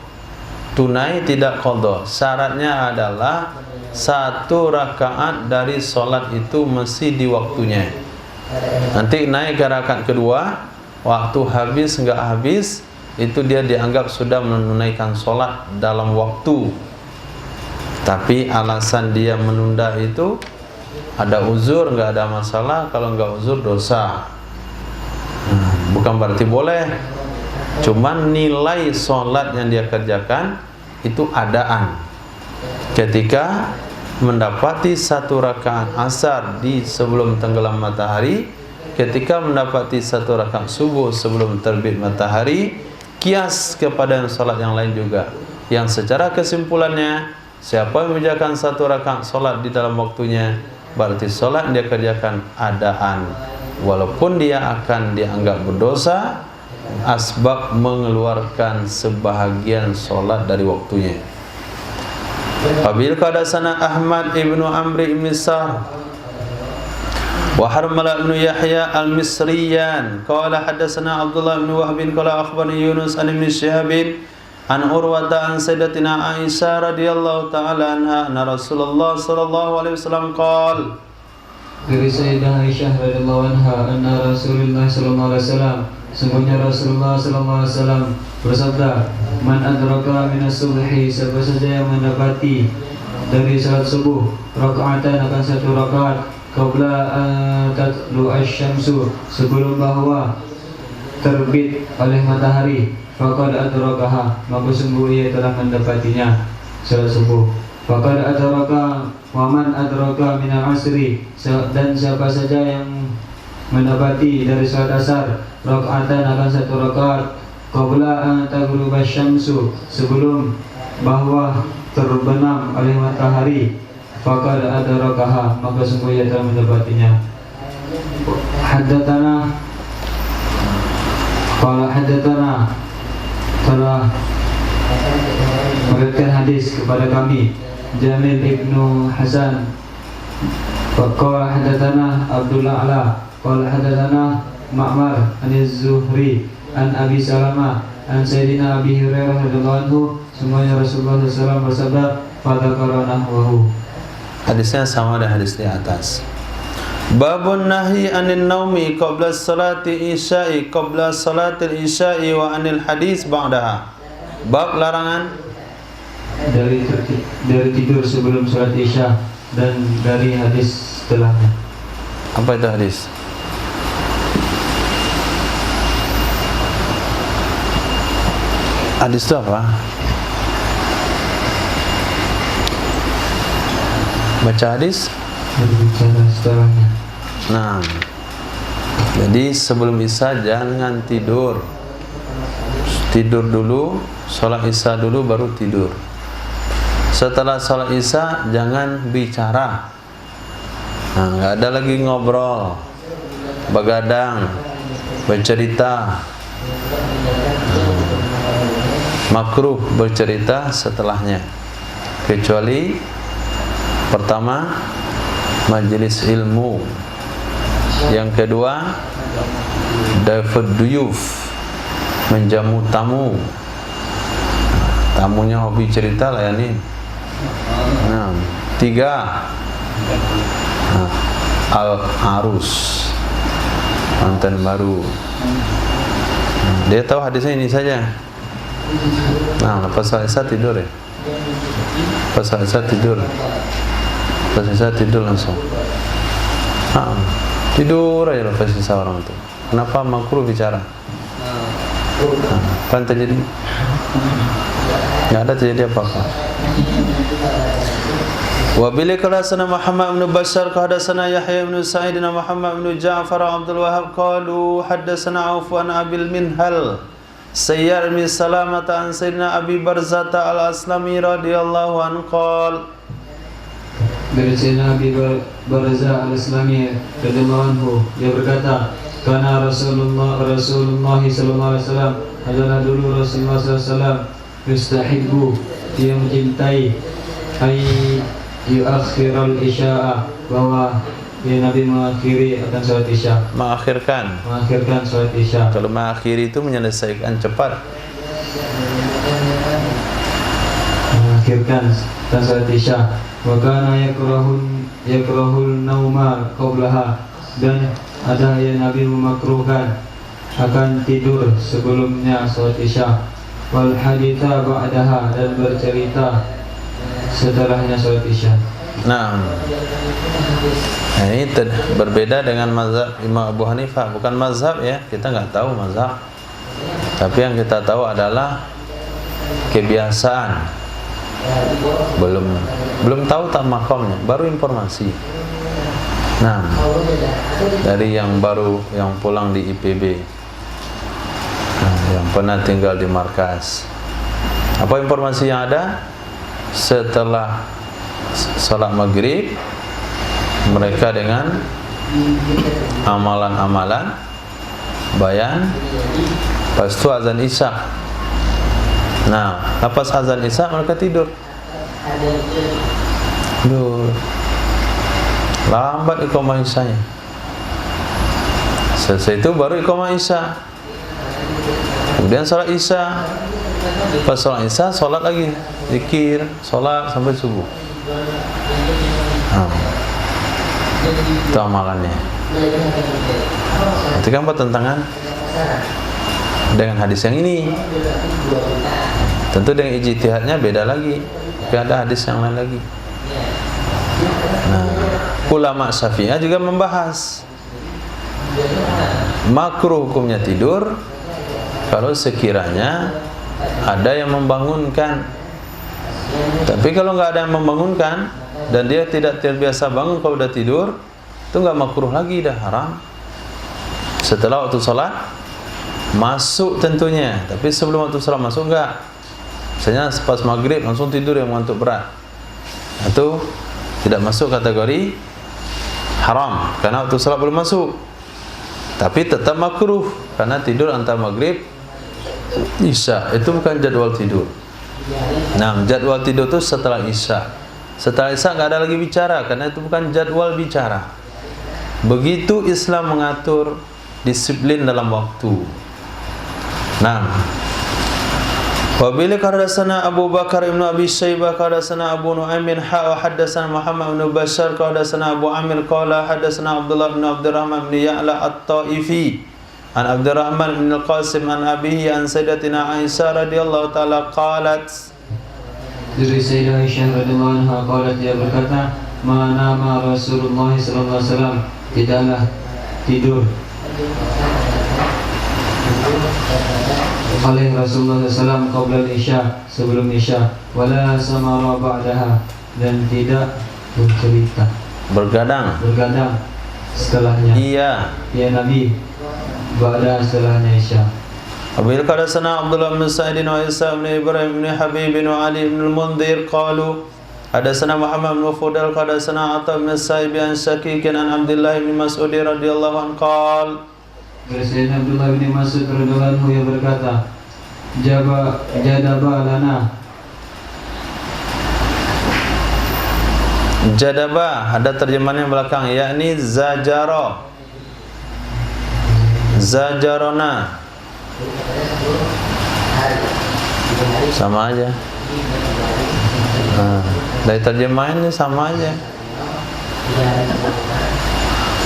Tunai tidak qadha. Syaratnya adalah 1 rakaat dari solat itu mesti di waktunya. Nanti naik ke rakaat kedua, waktu habis enggak habis, itu dia dianggap sudah menunaikan solat dalam waktu. Tapi alasan dia menunda itu ada uzur, enggak ada masalah. Kalau enggak uzur, dosa. Bukan berarti boleh. Cuman nilai solat yang dia kerjakan itu adaan. Ketika mendapati 1 rakaat asar di sebelum tenggelam matahari, ketika mendapati 1 rakaat subuh sebelum terbit matahari, kias kepada solat yang lain juga. Yang secara kesimpulannya, siapa yang mengerjakan 1 rakaat solat di dalam waktunya, berarti solat dia kerjakan adaan. Walaupun dia akan dianggap berdosa, asbab mengeluarkan sebahagian solat dari waktunya. Qabil qadasana Ahmad ibnu Amri ibn Sar wa Harmala ibn Yahya al-Misriyan qala hadatsana Abdullah ibn Wahb qala akhbarani Yunus an ibn Shihab an Urwata an Sayyidatina Aisyah radhiyallahu ta'ala anha anna Rasulullah sallallahu alaihi wasallam qala. Dari Sayyidah Aisyah radhiyallahu anha anna Rasulullah sallallahu alaihi wasallam, sungguhnya Rasulullah sallallahu alaihi wasallam bersabda, man adraka minas subhi, siapa saja yang mendapati dari salat subuh rakaatan akan 1 rakaat qabla tatlu asy-syamsu, sebelum bahwa terbit oleh matahari, faqad adrakaha, maka sungguh ia telah mendapatinya salat subuh. Faqad adraka wa man adraka minal asri, dan siapa saja yang mendapati dari salat asar rakaatan akan 1 rakaat qabla an taghruba syamsu, sebelum bahwa terbenam oleh matahari, faqad adrakaha, maka sungguh ia telah mendapatinya. Haddatsana qala haddatsana, telah meriwayatkan hadis kepada kami Jamil ibnu Hasan qala haddatsana Abdullah Ala qala haddatsana Ma'mar an Az-Zuhri an Abi Salamah an Sayyidina Abi Hurairah radhiyallahu anhu, semuanya Rasulullah SAW bersabda, fadzakara nahwahu. Hadisnya sama dengan hadis di atas. Babun nahi anin naumi qabla salati isya'i qabla salatil isya'i wa anil hadis ba'daha. Bab larangan dari tidur sebelum salat isya dan dari hadis setelahnya. Apa itu hadis? Hadis itu apa? Baca hadis? Berbicara setelahnya. Nah, jadi sebelum isya jangan tidur. Tidur dulu, sholat isya dulu baru tidur. Setelah sholat isya jangan bicara. Nah, nggak ada lagi ngobrol, begadang, bercerita. Makruh bercerita setelahnya, kecuali pertama majelis ilmu, yang kedua dafud duyuf, menjamu tamu. Tamunya hobi cerita, layani. Nah, 3 al-arus, mantan baru. Dia tahu hadisnya ini saja. Nah, lepas selesai tidur ya. Lepas selesai tidur. Lepas selesai tidur langsung. Tidur aja lepas selesai orang itu. Kenapa makruh bicara? Apa yang terjadi? Nggak ada terjadi apa-apa. Wa bil qadasana Muhammad bin Bashar qadasana Yahya bin Sa'id bin Muhammad bin Ja'far Abdul Wahhab qalu haddatsana Auf an Abil Minhal Sayyar bin Salamata an Sayyidina Abi Barzata al-Aslami radhiyallahu anhu qala. Dari Sayyidina Abi Barzah al-Aslami radhiyallahu anhu, dia berkata, karena Rasulullah sallallahu alaihi wasallam adalah dulu Rasulullah sallallahu alaihi wasallam yustahibbu, dia mencintai ay yuakhirul isya'a, bahwa ya Nabi mengakhiri akan salat isya. Mengakhirkan salat isya. Kalau mengakhiri itu menyelesaikan cepat. mengakhirkan dan salat isya. Wa kana yakrahul nauma qablaha, dan ada yang Nabi memakruhkan akan tidur sebelumnya salat isya. Wal haditha ba'daha, dan bercerita setelahnya salat isya. Nah, ini berbeda dengan mazhab Imam Abu Hanifah. Bukan mazhab ya, kita nggak tahu mazhab. Tapi yang kita tahu adalah kebiasaan. Belum tahu tak makomnya, baru informasi. Nah, dari yang baru yang pulang di IPB, yang pernah tinggal di markas, apa informasi yang ada? Setelah salat maghrib, mereka dengan amalan-amalan bayan, lepas itu azan isya. Nah, lepas azan isya mereka tidur. Lambat iqamah isyanya. Selesai itu baru iqamah isya. Kemudian salat isya. Pas salat isya, salat lagi, zikir, salat sampai subuh. Itu amalannya. Itu kan bertentangan dengan hadis yang ini. Tentu dengan ijtihadnya beda lagi. Tapi ada hadis yang lain lagi. Nah, ulama Syafi'iyah juga membahas makruh hukumnya tidur kalau sekiranya ada yang membangunkan. Tapi kalau nggak ada yang membangunkan dan dia tidak terbiasa bangun kalau udah tidur, itu nggak makruh lagi, dah haram. Setelah waktu sholat masuk tentunya, tapi sebelum waktu sholat masuk enggak. Misalnya pas maghrib langsung tidur yang ngantuk berat, itu tidak masuk kategori haram karena waktu sholat belum masuk. Tapi tetap makruh karena tidur antara maghrib isya, itu bukan jadwal tidur. Nah, jadwal tidur itu setelah isya. Setelah isya nggak ada lagi bicara karena itu bukan jadwal bicara. Begitu Islam mengatur disiplin dalam waktu. Nah, wabila hadatsana Abu Bakar ibn Abi Syaibah hadatsana Abu Nu'aim wa hadatsana Muhammad ibn Bashar hadatsana Abu Amir qala hadatsana Abdullah bin Abdurrahman bin Ya'la At-Taifi an Abdurrahman bin Al-Qasim an abihi an sayyidatina Aisyah radhiyallahu taala qalat, dari Sayyidah Aisyah radhiyallahu anha qalat, dia berkata, mana Rasulullah sallallahu alaihi wasallam, tidaklah tidur oleh Rasulullah SAW qabla isya, sebelum isya, wala samara ba'daha, dan tidak bercerita, bergadang setelahnya. Iya Nabi ba'da setelahnya isya. Abil hadatsana Abdullah bin Sa'id wa Isa bin Ibrahim bin Habib bin Ali bin Al-Mundhir qalu hadatsana Muhammad bin Fudal hadatsana Atha bin Sa'ib an Syakik an Abdullah bin Mas'ud radhiyallahu anhu qala, dari Sayyidina Abdullah bin Mas'ud radhiyallahu anhu yang berkata, jadaba lana. Jadaba ada terjemahannya belakang, yakni zajara, zajarona, sama aja. Nah, dari terjemahannya sama aja.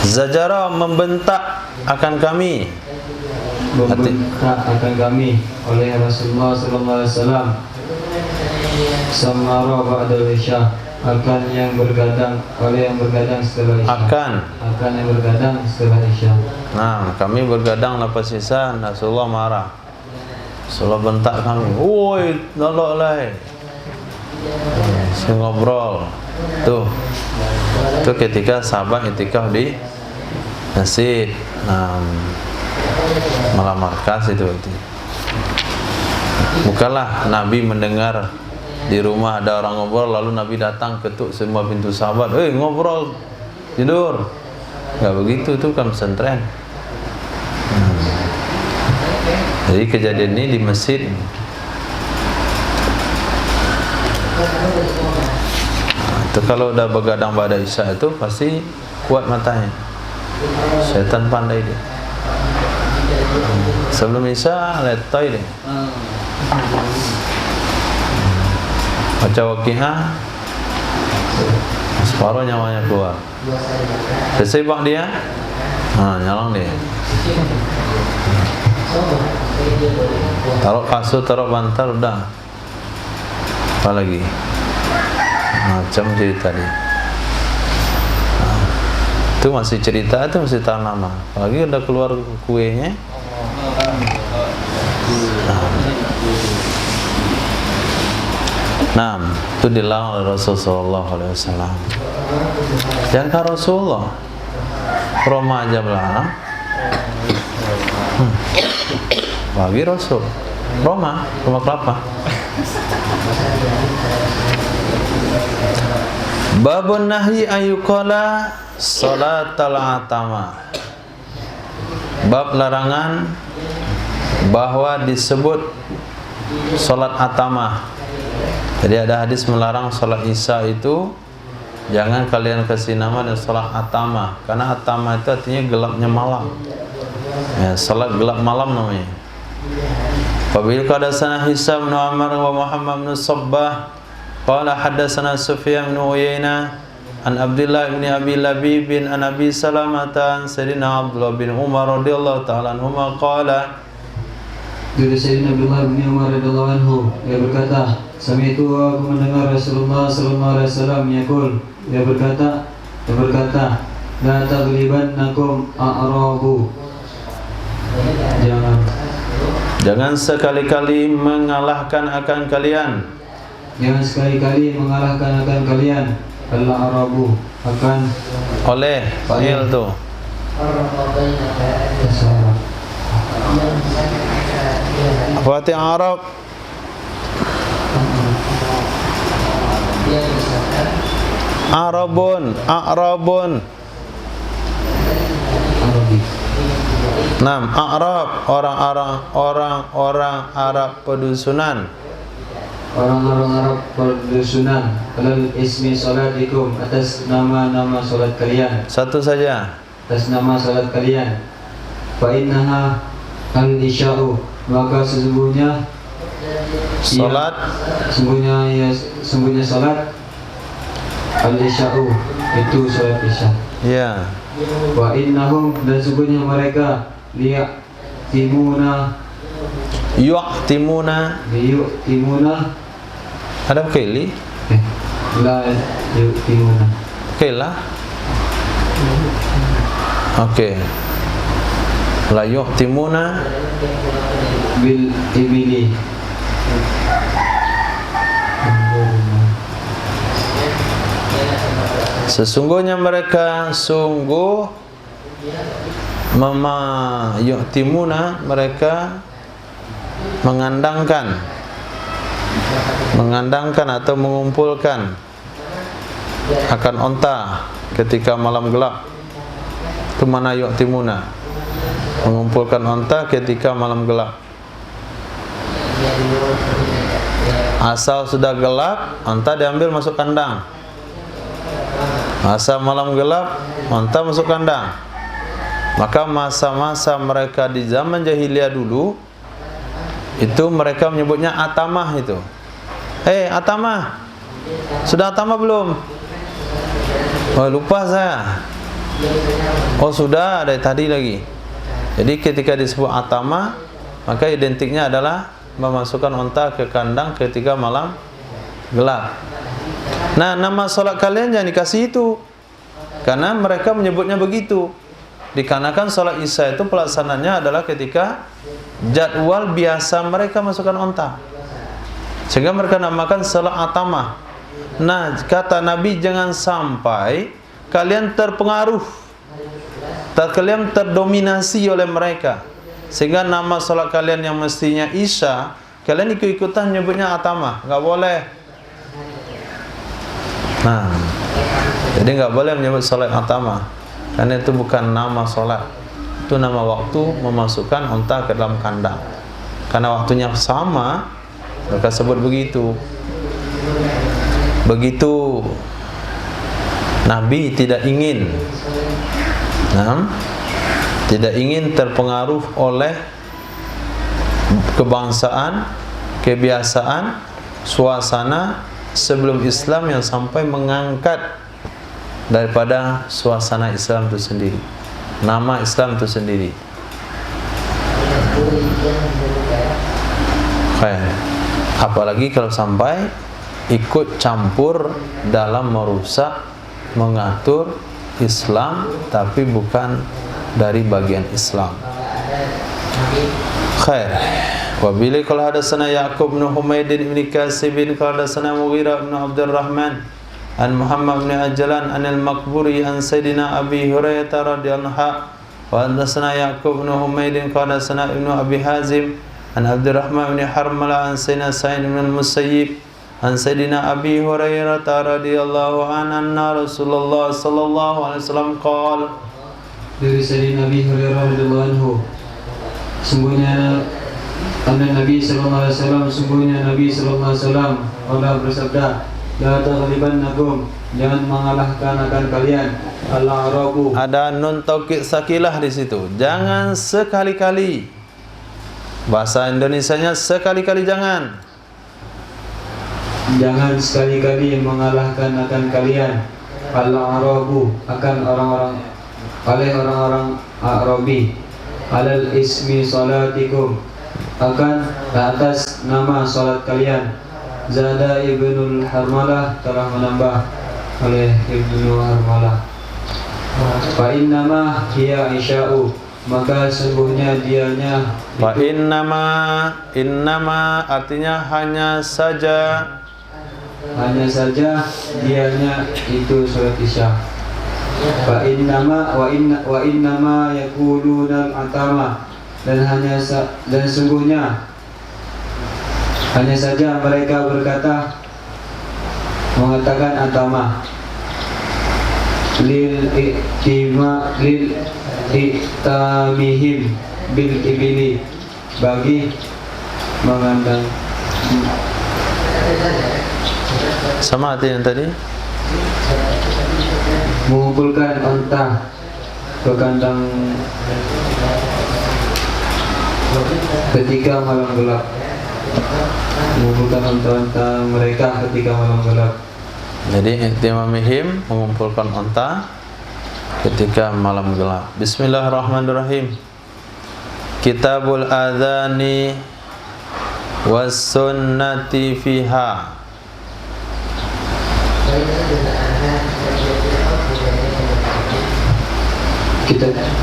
Zajara membentak akan kami, oleh Rasulullah sallallahu alaihi wasallam, samara ba'da isya, akan yang bergadang setelah isya, akan yang bergadang setelah isya. Nah, kami bergadang lepas isya, Rasulullah marah, Rasulullah bentak kami, woi nolok lah, ngobrol. Tuh, itu ketika sahabat itikaf di masjid malam markas itu. Bukanlah Nabi mendengar di rumah ada orang ngobrol lalu Nabi datang ketuk semua pintu sahabat, ngobrol tidur. Nggak begitu, itu kan pesantren. Jadi kejadian ini di masjid. Itu kalau udah begadang pada isya itu pasti kuat matanya. Setan pandai dia. Sebelum isya letoy deh. Baca Waqiah, separuh nyawanya keluar. Kesibak dia, nyolong dia. Taruh kasut, taruh bantal, udah. Apa lagi? Macam cerita dia. Itu masih cerita, itu masih tahan lama. Apalagi udah keluar kuenya. Nah, itu dilarang oleh Rasulullah SAW. Jangan kan Rasulullah, Roma aja melarang. Bagi Rasul, Roma kelapa. Babun nahyi ayyuqala salatal atama. Bab larangan bahwa disebut salat atama. Jadi ada hadis melarang salat Isya itu jangan kalian kasih nama dan salat atama, karena atama itu artinya gelapnya malam. Ya, salat gelap malam namanya. Qabil qadasana Hisam bin Amr wa Muhammad bin Sabbah qala hadatsana Sufyan bin Uyainah an Abdullah bin Abi Labib bin an Abi Salamah an Sayyidina Abdullah bin Umar radhiyallahu ta'ala anhuma qala, dari Sayyidina Abdullah bin Umar radhiyallahu anhu, dia berkata, sami'tu, aku mendengar Rasulullah sallallahu alaihi wasallam yaqul, dia berkata, la taghlibannakum a'rabu. Jangan sekali-kali mengalahkan akan kalian. Jangan sekali-kali mengalahkan akan kalian al-arabu, akan oleh fa'il tu. Apa arti Arab? Arabun. Nam, Arab, orang-orang Arab pedusunan. Orang-orang Arab pedusunan. Alal ismi salatikum, atas nama-nama salat kalian. Satu saja. Atas nama salat kalian. Fa innaha al-isya'u, maka sesungguhnya salat, sesungguhnya salat al-isya'u itu salat Isya. Ya. Wa innahum, dan sesungguhnya mereka liya'timuna ada keli? La yu'timuna. Kela? Oke. La yu'timuna bil ibili. Sesungguhnya mereka yu'timuna, mereka mengandangkan atau mengumpulkan akan onta ketika malam gelap. Itu mana yu'timuna, mengumpulkan onta ketika malam gelap. Asal sudah gelap, onta diambil masuk kandang. Masa malam gelap, onta masuk kandang. Maka masa-masa mereka di zaman jahiliyah dulu, itu mereka menyebutnya atamah itu. Atamah, sudah atamah belum? Oh, lupa saya. Oh, sudah, dari tadi lagi. Jadi ketika disebut atamah, maka identiknya adalah memasukkan onta ke kandang ketika malam gelap. Nah, nama solat kalian jangan dikasih itu, karena mereka menyebutnya begitu. Dikarenakan solat Isya itu pelaksananya adalah ketika jadwal biasa mereka masukkan onta, sehingga mereka namakan solat atamah. Nah, kata Nabi, jangan sampai kalian terpengaruh, kalian terdominasi oleh mereka, sehingga nama solat kalian yang mestinya Isya, kalian ikut-ikutan nyebutnya atamah. Nggak boleh. Nah, jadi nggak boleh menyebut salat atama, karena itu bukan nama salat, itu nama waktu memasukkan onta ke dalam kandang. Karena waktunya sama, mereka sebut begitu. Begitu Nabi tidak ingin terpengaruh oleh kebangsaan kebiasaan, suasana sebelum Islam yang sampai mengangkat daripada suasana Islam itu sendiri, nama Islam itu sendiri. Apalagi kalau sampai ikut campur dalam merusak, mengatur Islam tapi bukan dari bagian Islam. Khair. Wa bihi qala hadatsana Ya'qub bin Humaid bin Kasib qala hadatsana Mughirah bin Abdurrahman an Muhammad bin Ajlan an al-Maqburi an Sayyidina Abi Hurairah radhiyallahu anhu wa hadatsana Ya'qub bin Humaid qala hadatsana Ibnu Abi Hazim an Abdurrahman bin Harmala an Sayyidina Sa'id bin al-Musayyib an Sayyidina Abi Hurairah radhiyallahu anhu anna Rasulullah sallallahu alaihi wasallam qala, dari Sayyidina Abi Hurairah radhiyallahu anhu, sungguhnya Nabi sallallahu alaihi wasallam, sungguhnya Nabi sallallahu alaihi wasallam telah bersabda, la taghlibannakum, jangan mengalahkan akan kalian al-arabu. Ada nun taukid sakilah di situ. Jangan sekali-kali. Bahasa Indonesianya sekali-kali jangan. Jangan sekali-kali mengalahkan akan kalian al-arabu, akan orang-orang Arabi, alal ismi salatikum, akan atas nama salat kalian. Zada Ibnul Harmalah, telah menambah oleh Ibnu Harmalah. Fa innama hiya isya'u, maka sungguhnya dianya. Fa innama artinya hanya saja dianya itu salat isya. Fa innama wa innama yaquluna al-atama, dan sungguhnya hanya saja mereka mengatakan atama lil iktamihim bil ibili, bagi mengandang. sama arti yang tadi, mengumpulkan unta ke kandang ketika malam gelap. Mengumpulkan unta-unta mereka ketika malam gelap. Jadi ihtimamihim, mengumpulkan unta ketika malam gelap. Bismillahirrahmanirrahim. Kitabul Adzani was sunnati fiha.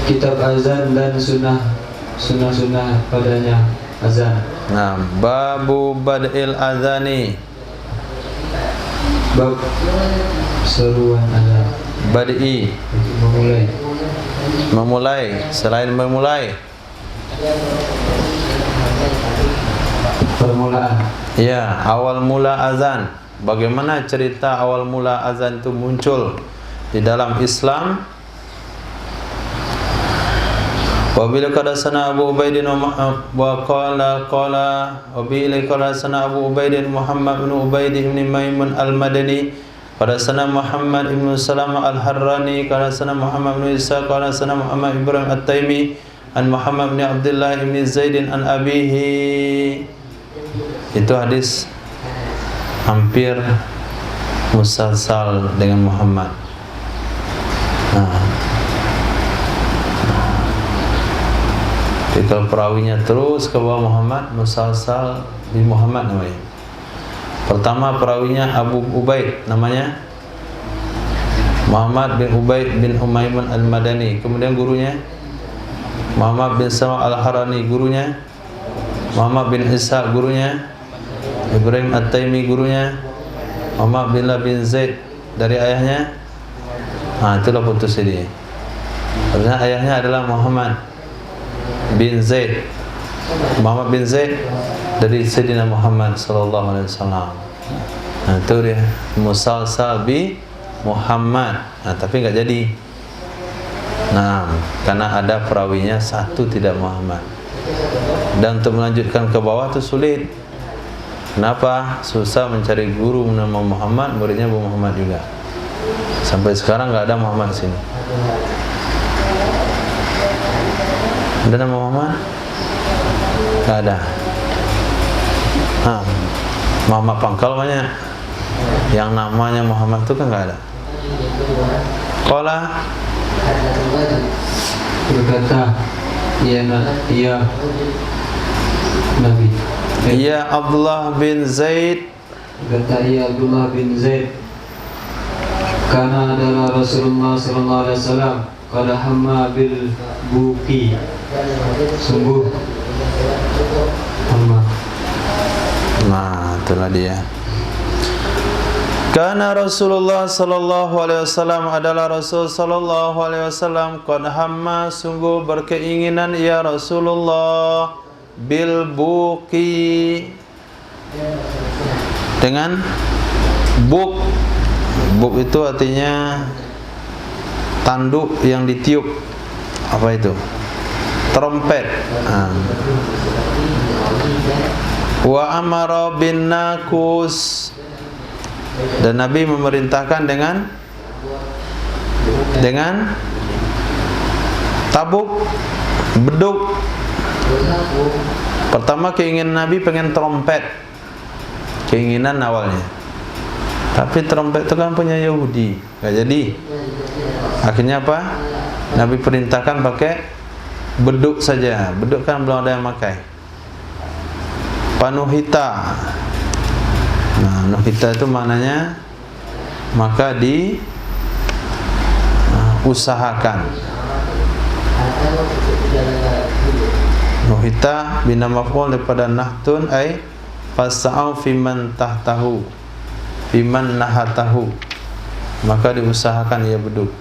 Kitab azan dan sunnah padanya azan. Nah, babu bad'il adzani, bab seruan azan. Bad'i, memulai. Selain memulai, permulaan. ya, awal mula azan. Bagaimana cerita awal mula azan itu muncul di dalam Islam? Wa bil qadasana Abu Ubaidin wa qala wa bil qadasana Abu Ubaidin Muhammad bin Ubaid bin Maimun al-Madani, qadasana Muhammad bin Salamah al-Harrani, qadasana Muhammad bin Isa, qadasana Muhammad Ibrahim at-Taimi an Muhammad bin Abdullah bin Zaidin an abihi. Itu hadis hampir musalsal dengan Muhammad. Jadi kalau perawinya terus ke bawah Muhammad, musalsal di Muhammad namanya. Pertama perawinya Abu Ubaid, namanya Muhammad bin Ubaid bin Umaimun al-Madani. Kemudian gurunya Muhammad bin Sama al-Harani, gurunya Muhammad bin Isa, gurunya Ibrahim at-Taimi, gurunya Muhammad bin Zaid dari ayahnya. Itulah putus ini. Karena ayahnya adalah Muhammad bin Zaid. Muhammad bin Zaid dari Sayyidina Muhammad sallallahu alaihi wasallam. Itu dia musalsal bi Muhammad. Tapi enggak jadi. Karena ada perawinya satu tidak Muhammad. Dan untuk melanjutkan ke bawah itu sulit. Kenapa? Susah mencari guru nama Muhammad, muridnya Bu Muhammad juga. Sampai sekarang enggak ada Muhammad sini. Ada nama Muhammad? Tidak ada. Nah, Muhammad pangkal banyak. Yang namanya Muhammad itu kan nggak ada. Qala berkata, iya Nabi. ya Abdullah bin Zaid, Berkata ia Abdullah bin Zaid, karena adalah Rasulullah sallallahu alaihi wasallam qad hamma bil buki, sungguh hamma. nah itulah dia. Karena Rasulullah sallallahu alaihi wasallam adalah Rasul sallallahu alaihi wasallam qad hamma, sungguh berkeinginan ya Rasulullah bil buqi, dengan buk. Buk itu artinya tanduk yang ditiup. Apa itu? Trompet. Wa amara bin nakus, dan Nabi memerintahkan dengan tabuk, beduk. Pertama keinginan Nabi pengen trompet, keinginan awalnya. Tapi trompet itu kan punya Yahudi, gak jadi. Akhirnya apa? Nabi perintahkan pakai beduk saja. Beduk kan belum ada yang pakai. Panuhita. Nah, nuhita itu maknanya maka usahakan. Nuhita bina maf'ul daripada nahtun, ay fas'au fiman tahtahu, fiman nahatahu, maka diusahakan ia beduk.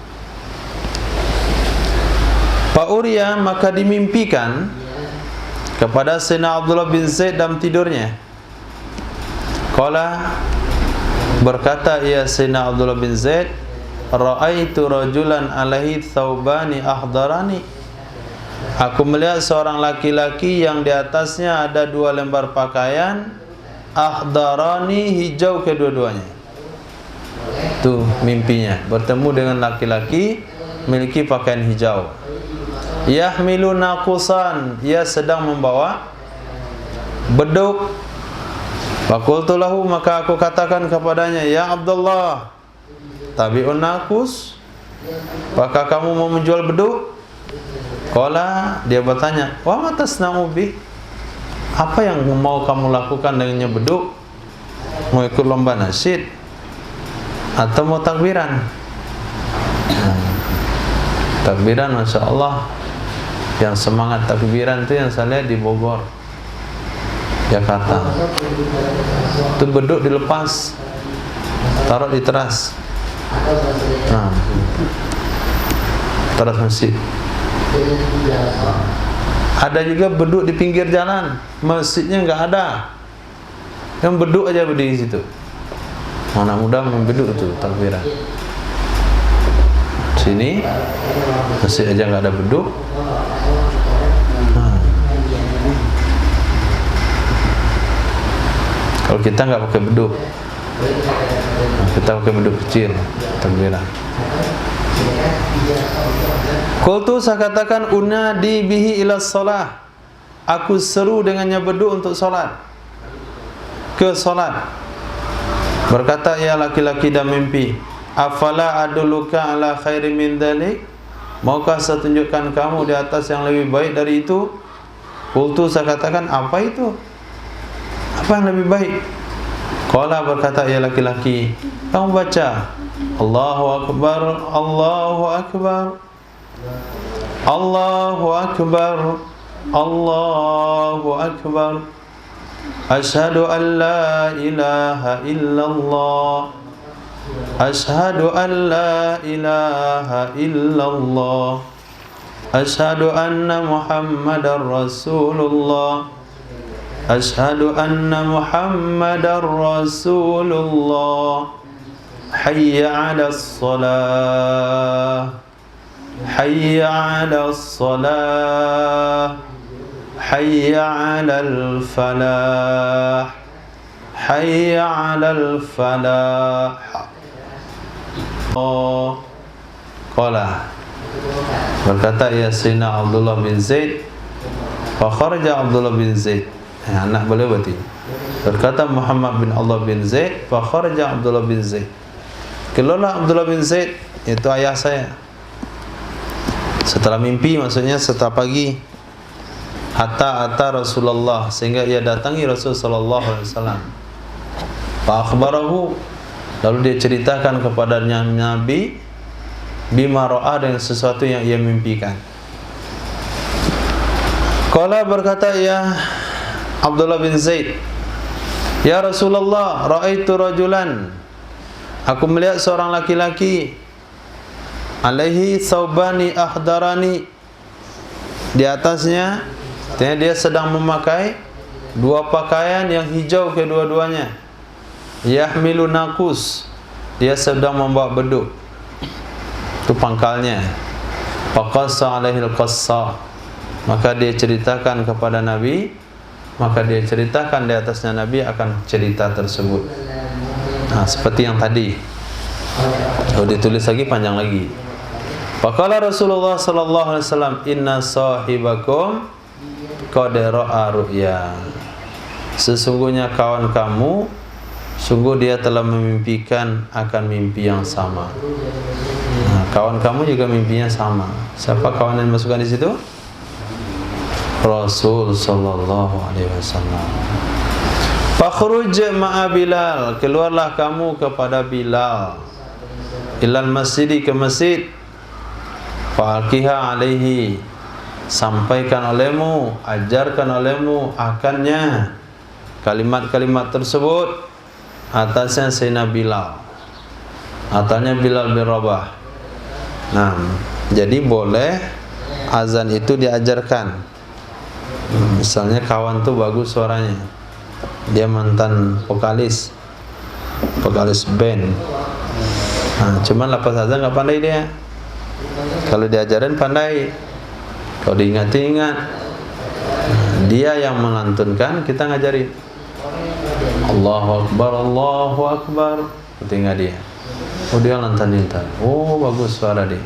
Fa'uriya, maka dimimpikan kepada Sayyidina Abdullah bin Zaid dalam tidurnya. Qala, berkata ia Sayyidina Abdullah bin Zaid, ra'aitu rajulan alaihi thawbani ahdarani, aku melihat seorang laki-laki yang di atasnya ada 2 lembar pakaian, ahdarani, hijau kedua-duanya. Itu mimpinya, bertemu dengan laki-laki memiliki pakaian hijau. Yahmilu naqusan, ia sedang membawa beduk. Faqultu lahu, maka aku katakan kepadanya, ya Abdullah, tabi'un naqus, apakah kamu mau menjual beduk? Qala, dia bertanya, wa ma tasna'u bih, apa yang mau kamu lakukan dengannya beduk? Mau ikut lomba nasyid atau mau takbiran? Takbiran, Masya Allah. Yang semangat takbiran itu yang saya lihat di Bogor, Jakarta. Itu beduk dilepas, taruh di teras, teras masjid. Ada juga beduk di pinggir jalan, masjidnya nggak ada, yang beduk aja berdiri di situ. Anak muda membeduk itu takbiran. Sini masjid aja nggak ada beduk. Kalau kita nggak pakai beduk, kita pakai beduk kecil takbiran. Qultu, saya katakan, unadi bihi ila shalah, aku seru dengannya beduk untuk salat, ke salat. Berkata ia laki-laki dan mimpi, afala adulluka ala khairi min dzalik, maukah saya tunjukkan kamu di atas yang lebih baik dari itu? Qultu, saya katakan, apa itu? Apa yang lebih baik? Qala, berkata ia laki-laki, kamu baca Allahu Akbar, Allahu Akbar, Allahu Akbar, Allahu Akbar, asyhadu an la ilaha illallah, asyhadu an la ilaha illallah, asyhadu anna Muhammadar Rasulullah, asyhadu anna Muhammadar Rasulullah, hayya 'alas shalah, hayya 'alas shalah, hayya 'alal falah, hayya 'alal falah. Qala, berkata ya Sayyidina Abdullah bin Zaid, fa kharaja Abdullah bin Zaid, anak beliau berarti. Berkata Muhammad bin Allah bin Zaid, fa kharaja Abdullah bin Zaid. Keluarlah Abdullah bin Zaid, itu ayah saya. Setelah mimpi, maksudnya setelah pagi. Hatta ata Rasulullah, sehingga ia datangi Rasul sallallahu alaihi wasallam. Fa akhbarahu, lalu dia ceritakan kepadanya Nabi bima ra'a, dengan sesuatu yang ia mimpikan. Qala, berkata ya Abdullah bin Zaid, ya Rasulullah, ra'aitu rajulan, aku melihat seorang laki-laki, alaihi saubani ahdarani, di atasnya dia sedang memakai dua pakaian yang hijau kedua-duanya. Yahmilu nakus, dia sedang membawa beduk, itu pangkalnya. Faqassa alaihil qassa, maka dia ceritakan kepada Nabi, maka dia ceritakan di atasnya Nabi akan cerita tersebut. Nah, seperti yang tadi. Kalau ditulis lagi panjang lagi. Faqala Rasulullah sallallahu alaihi wasallam, inna sahibakum qad ra'a ru'ya. Sesungguhnya kawan kamu, sungguh dia telah memimpikan akan mimpi yang sama. Nah, kawan kamu juga mimpinya sama. Siapa kawan yang masukkan di situ? Rasul sallallahu alaihi wasallam. Fakhruj ma'a Bilal, keluarlah kamu kepada Bilal. Ilal masjidi, ke masjid. Fa'alqiha alaihi, sampaikan olehmu, ajarkan olehmu akannya kalimat-kalimat tersebut atasnya Sayyidina Bilal, atasnya Bilal bin Rabah. Nah, jadi boleh azan itu diajarkan. Misalnya kawan tuh bagus suaranya, dia mantan vokalis band. Nah, cuman lapas azan nggak pandai dia. Kalau diajarin pandai, kalau diingat-ingat, dia yang melantunkan, kita ngajarin. Allahu Akbar, Allahu Akbar, tinggal dia. Oh, dia lantan-lantan. Oh, bagus suara dia.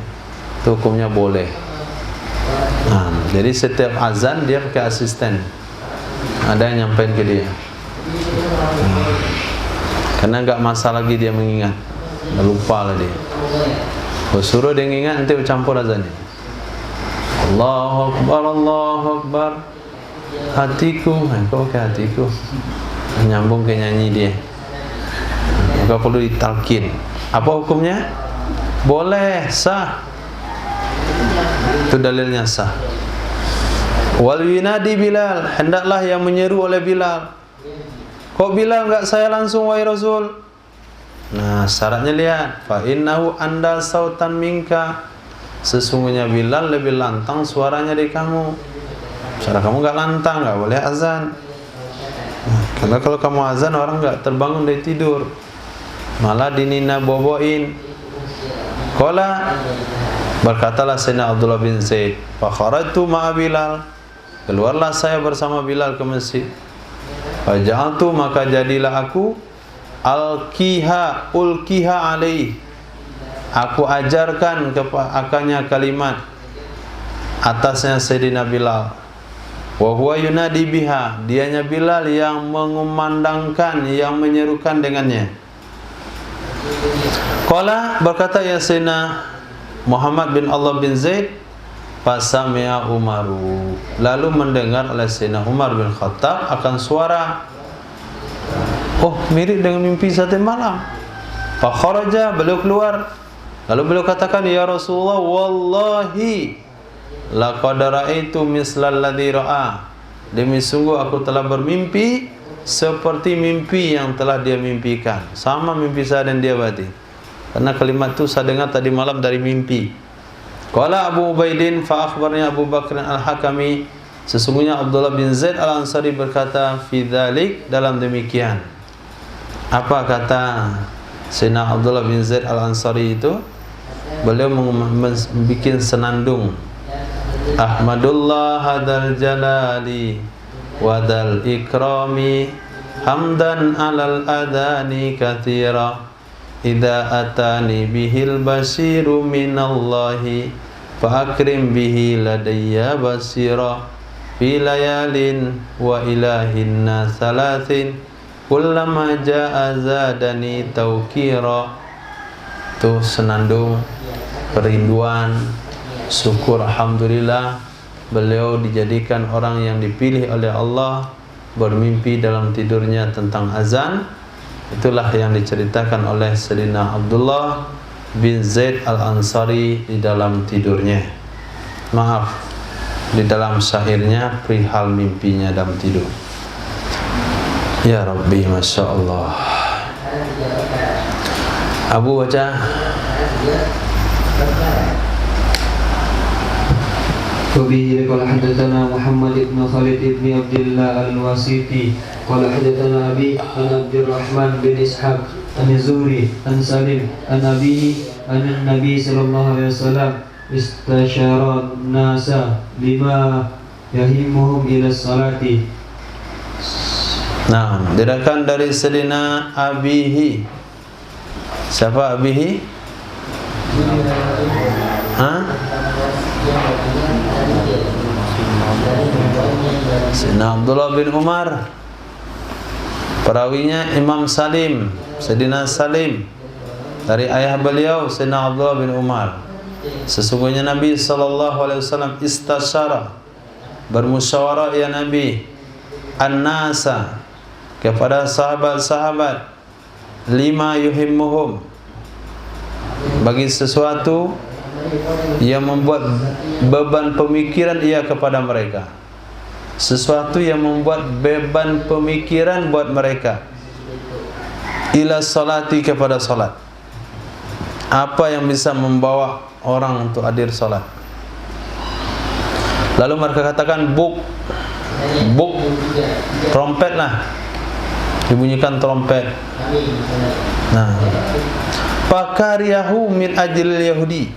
Itu hukumnya boleh. Nah, jadi setiap azan dia pakai asisten. Ada yang nyampein ke dia. Karena nggak masa lagi dia mengingat, nggak lupa lah dia. Suruh dia mengingat, nanti campur azannya. Allahu Akbar, Allahu Akbar. Hatiku, kau ke hatiku, nyambung ke nyanyi dia. Maka perlu ditalkin. Apa hukumnya? Boleh, sah. Itu dalilnya sah. Wal yunadi Bilal, hendaklah yang menyeru oleh Bilal. Kok Bilal enggak saya langsung wahai Rasul? Nah, syaratnya lihat, fa innahu anda sautan minka, sesungguhnya Bilal lebih lantang suaranya dari kamu. Suara kamu enggak lantang, enggak boleh azan. Nah, karena kalau kamu azan orang enggak terbangun dari tidur, malah dinina boboin. Qala, berkatalah Sayyidina Abdullah bin Zaid, fa kharajtu ma'a Bilal, keluarlah saya bersama Bilal ke masjid. Fa ja'altu, maka jadilah aku ulkiha alaih, aku ajarkan akannya kalimat atasnya Sayyidina Bilal. Wa huwa yunadi biha, dianya Bilal yang mengumandangkan, yang menyerukan dengannya. Qala, berkata ya Sayyidina Muhammad bin Allah bin Zaid, fasami'a Umaru, lalu mendengar oleh Sayyidina Umar bin Khattab akan suara, oh mirip dengan mimpi satu malam. Fa kharaja, beliau keluar, lalu beliau katakan, ya Rasulullah, wallahi laqad ra'aitu mislal ladzi ra'a, demi sungguh aku telah bermimpi seperti mimpi yang telah dia mimpikan. Sama mimpi saya dan dia berarti, karena kalimat itu saya dengar tadi malam dari mimpi. Qala Abu Ubaidin, fa akhbarnya Abu Bakr al-Hakami, sesungguhnya Abdullah bin Zaid al-Ansari berkata, fi dzalik, dalam demikian. Apa kata Sayyidina Abdullah bin Zaid al-Ansari itu? Beliau membuat senandung. Ahmadullah hadal jalali wadal ikrami hamdan alal adani kathira idza atani bihil basiru minallahi fa akrim bihi ladayya basira fi layalin wa ilahinna salasin kullama jaa zadani tawqira. Itu senandung kerinduan, syukur, alhamdulillah beliau dijadikan orang yang dipilih oleh Allah, bermimpi dalam tidurnya tentang azan. Itulah yang diceritakan oleh Sayyidina Abdullah bin Zaid al-Ansari di dalam tidurnya. Maaf, di dalam syairnya perihal mimpinya dalam tidur. Ya Rabbi, Masya Allah. Abu baca. وبه قال حدثنا محمد بن خالد بن عبد الله الواسطي قال حدثنا أبي عن عبد الرحمن بن إسحاق عن الزهري عن سالم عن أبيه أن النبي صلى الله عليه وسلم استشار الناس لما يهمهم إلى الصلاة. Nah, diriwayatkan dari Sayyidina Abihi. Siapa Abihi? Sayyidina Abdullah bin Umar. Perawinya Imam Salim, Sayyidina Salim. Dari ayah beliau Sayyidina Abdullah bin Umar. Sesungguhnya Nabi SAW istasyara, bermusyawarah ya Nabi, an-nasa, kepada sahabat-sahabat, lima yuhimmuhum, bagi sesuatu yang membuat beban pemikiran ia kepada mereka, sesuatu yang membuat beban pemikiran buat mereka, ila salati, kepada salat. Apa yang bisa membawa orang untuk hadir salat? Lalu mereka katakan buk, trompet lah, dibunyikan trompet. Nah, fakariyahu min ajlil yahudi,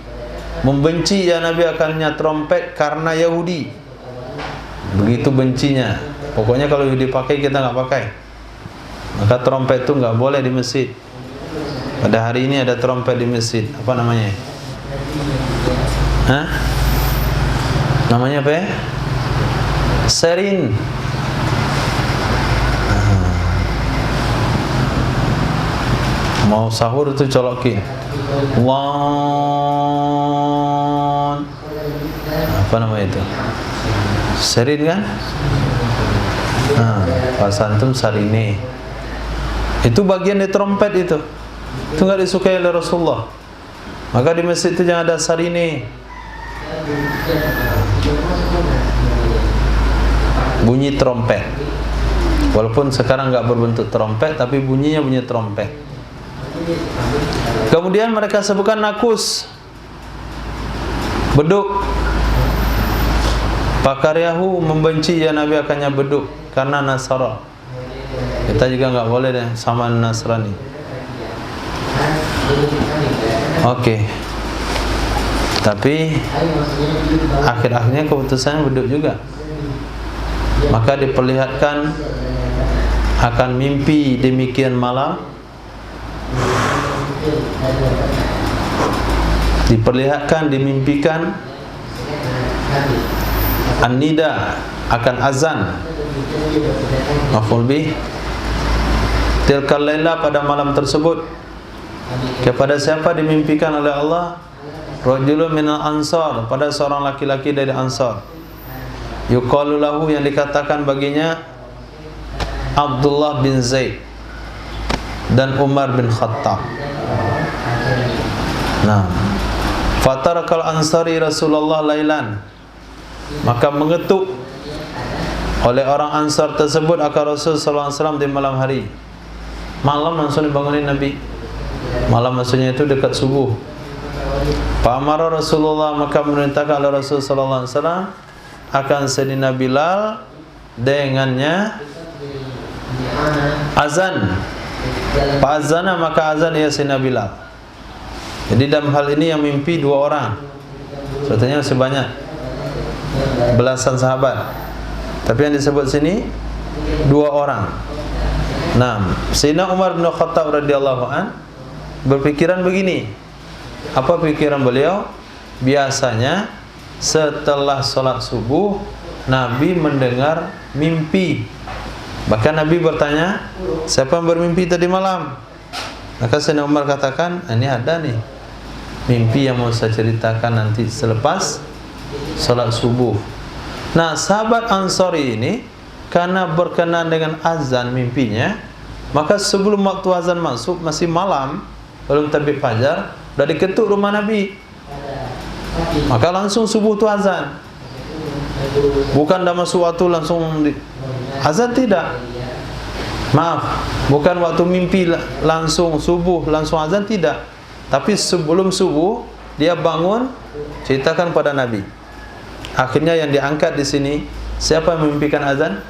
membenci ya Nabi akannya trompet karena Yahudi. Begitu bencinya. Pokoknya kalau Yahudi pakai kita nggak pakai. Maka trompet itu nggak boleh di masjid. Pada hari ini ada trompet di masjid. Apa namanya? Hah? Namanya apa ya? Serin. Mau sahur itu colokin. Apa namanya itu? Serin kan? Pasantum sarine. Itu bagian dari trompet itu. Itu nggak disukai oleh Rasulullah. Maka di masjid itu jangan ada sarine. Bunyi trompet. Walaupun sekarang nggak berbentuk trompet, tapi bunyinya bunyi trompet. Kemudian mereka sebutkan nakus, beduk. Pakaryahu, membenci ya Nabi akannya beduk karena Nasara. Kita juga nggak boleh deh sama Nasrani. Oke. Tapi akhir-akhirnya keputusannya beduk juga. Maka diperlihatkan akan mimpi demikian malam. Diperlihatkan, dimimpikan an-nida, akan azan. Maf'ul bih. Tilkal laila, pada malam tersebut. Kepada siapa dimimpikan oleh Allah? Rajulun minal ansar, pada seorang laki-laki dari Ansar. Yuqalu lahu, yang dikatakan baginya Abdullah bin Zaid dan Umar bin Khattab. Nah, fatarakal ansari Rasulullah lailan, maka mengetuk oleh orang Ansar tersebut akan Rasul sallallahu alaihi wasallam di malam hari. Malam langsung dibangunin Nabi. Malam maksudnya itu dekat subuh. Pa'amara Rasulullah, maka memerintahkan oleh Rasul sallallahu alaihi wasallam akan Sayyidina Bilal dengannya azan. Fa'azana, maka azan ya Sayyidina Bilal. Jadi dalam hal ini yang mimpi dua orang. Sebetulnya masih banyak, belasan sahabat. Tapi yang disebut sini dua orang. Nah, Sayyidina Umar bin Khattab radhiyallahu an berpikiran begini. Apa pikiran beliau? Biasanya setelah sholat subuh Nabi mendengar mimpi. Bahkan Nabi bertanya, siapa yang bermimpi tadi malam? Maka Sayyidina Umar katakan, ini ada nih mimpi yang mau saya ceritakan nanti selepas salat subuh. Nah, sahabat Ansari ini karena berkenaan dengan azan mimpinya, maka sebelum waktu azan masuk, masih malam, belum terbit fajar, udah diketuk rumah Nabi. Maka langsung subuh tu azan. Bukan dah masuk waktu langsung azan, tidak. Maaf, bukan waktu mimpi langsung subuh, langsung azan, tidak. Tapi sebelum subuh dia bangun, ceritakan pada Nabi. Akhirnya yang diangkat di sini, siapa yang memimpikan azan?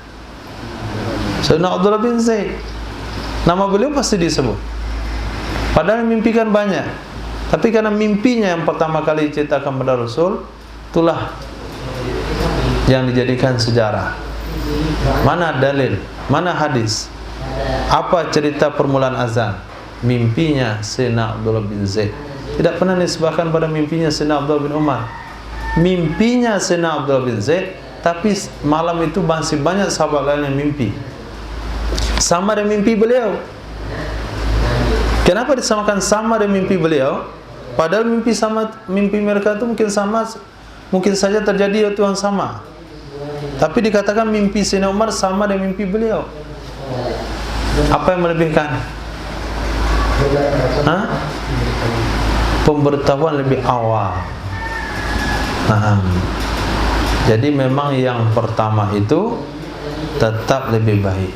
Sayyidina Abdullah bin Zaid. Nama beliau pasti disebut. Padahal mimpikan banyak, tapi karena mimpinya yang pertama kali ceritakan pada Rasul, itulah yang dijadikan sejarah. Mana dalil? Mana hadis? Apa cerita permulaan azan? Mimpinya Sayyidina Abdullah bin Zaid. Tidak pernah disebutkan pada mimpinya Sayyidina Abdullah bin Umar. Mimpinya Sayyidina Abdullah bin Zaid, tapi malam itu masih banyak sahabat lain yang mimpi sama dengan mimpi beliau. Kenapa disamakan sama dengan mimpi beliau? Padahal mimpi mereka itu mungkin sama, mungkin saja terjadi waktu yang sama. Tapi dikatakan mimpi Sayyidina Umar sama dengan mimpi beliau. Apa yang melebihkan? Pemberitahuan lebih awal. Jadi memang yang pertama itu tetap lebih baik.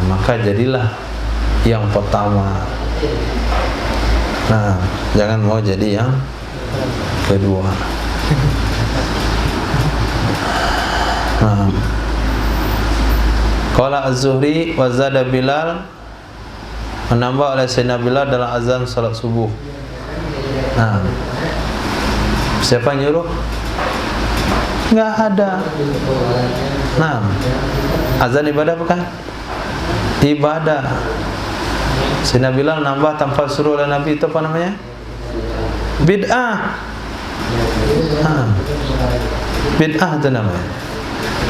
Maka jadilah yang pertama. Jangan mau jadi yang kedua. Qala Az-Zuhri wa zada Bilal, menambah oleh Sayyidina Bilal dalam azan salat subuh. Siapa yang nyuruh? Enggak ada. Azan ibadah bukan? Ibadah. Sayyidina Bilal nambah tanpa suruh oleh Nabi, itu apa namanya? Bid'ah. Bid'ah itu namanya.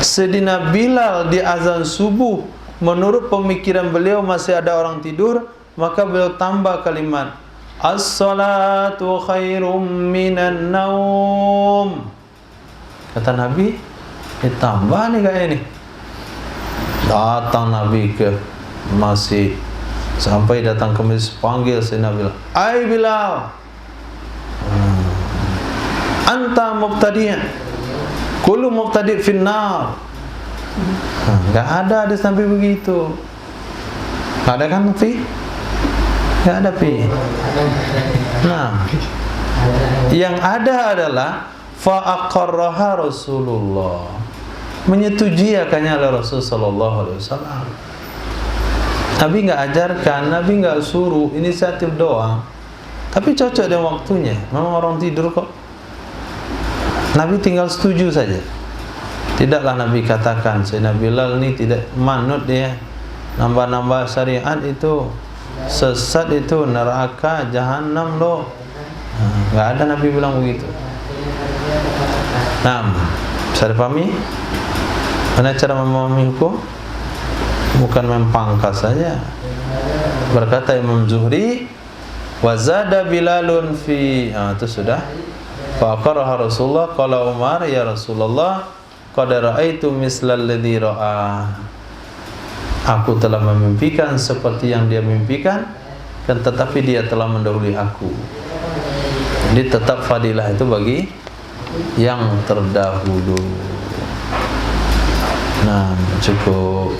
Sayyidina Bilal di azan subuh, menurut pemikiran beliau masih ada orang tidur, maka beliau tambah kalimat as-salatu khairum minan naum. Kata Nabi, ditambah nih kayak ini. Datang Nabi ke masjid, sampai datang ke masjid, panggil Sayyidina Bilal, "Ai Bilal, anta mubtadi'an, kullu mubtadi' finnar." Enggak ada hadis Nabi begitu. Enggak ada kan, Fi? Enggak ada, Fi. Yang ada adalah fa aqarraha Rasulullah, menyetujui akannya oleh Rasul sallallahu alaihi wasallam. Nabi enggak ajarkan, Nabi enggak suruh, inisiatif doang. Tapi cocok dengan waktunya. Memang orang tidur kok. Nabi tinggal setuju saja. Tidaklah Nabi katakan Sayyidina Bilal ini tidak manut dia, nambah-nambah syariat itu sesat, itu neraka, jahanam loh. Enggak ada Nabi bilang begitu. Bisa dipahami? Mana cara memahami hukum? Bukan mempangkas saja. Berkata Imam Zuhri, wa zada Bilalun fi, itu sudah. Fa aqarraha Rasulullah, qala Umar, ya Rasulullah, qad ra'aitu mislal ladzi ra'a. Aku telah memimpikan seperti yang dia mimpikan, dan tetapi dia telah mendahului aku. Jadi tetap fadilah itu bagi yang terdahulu. Cukup.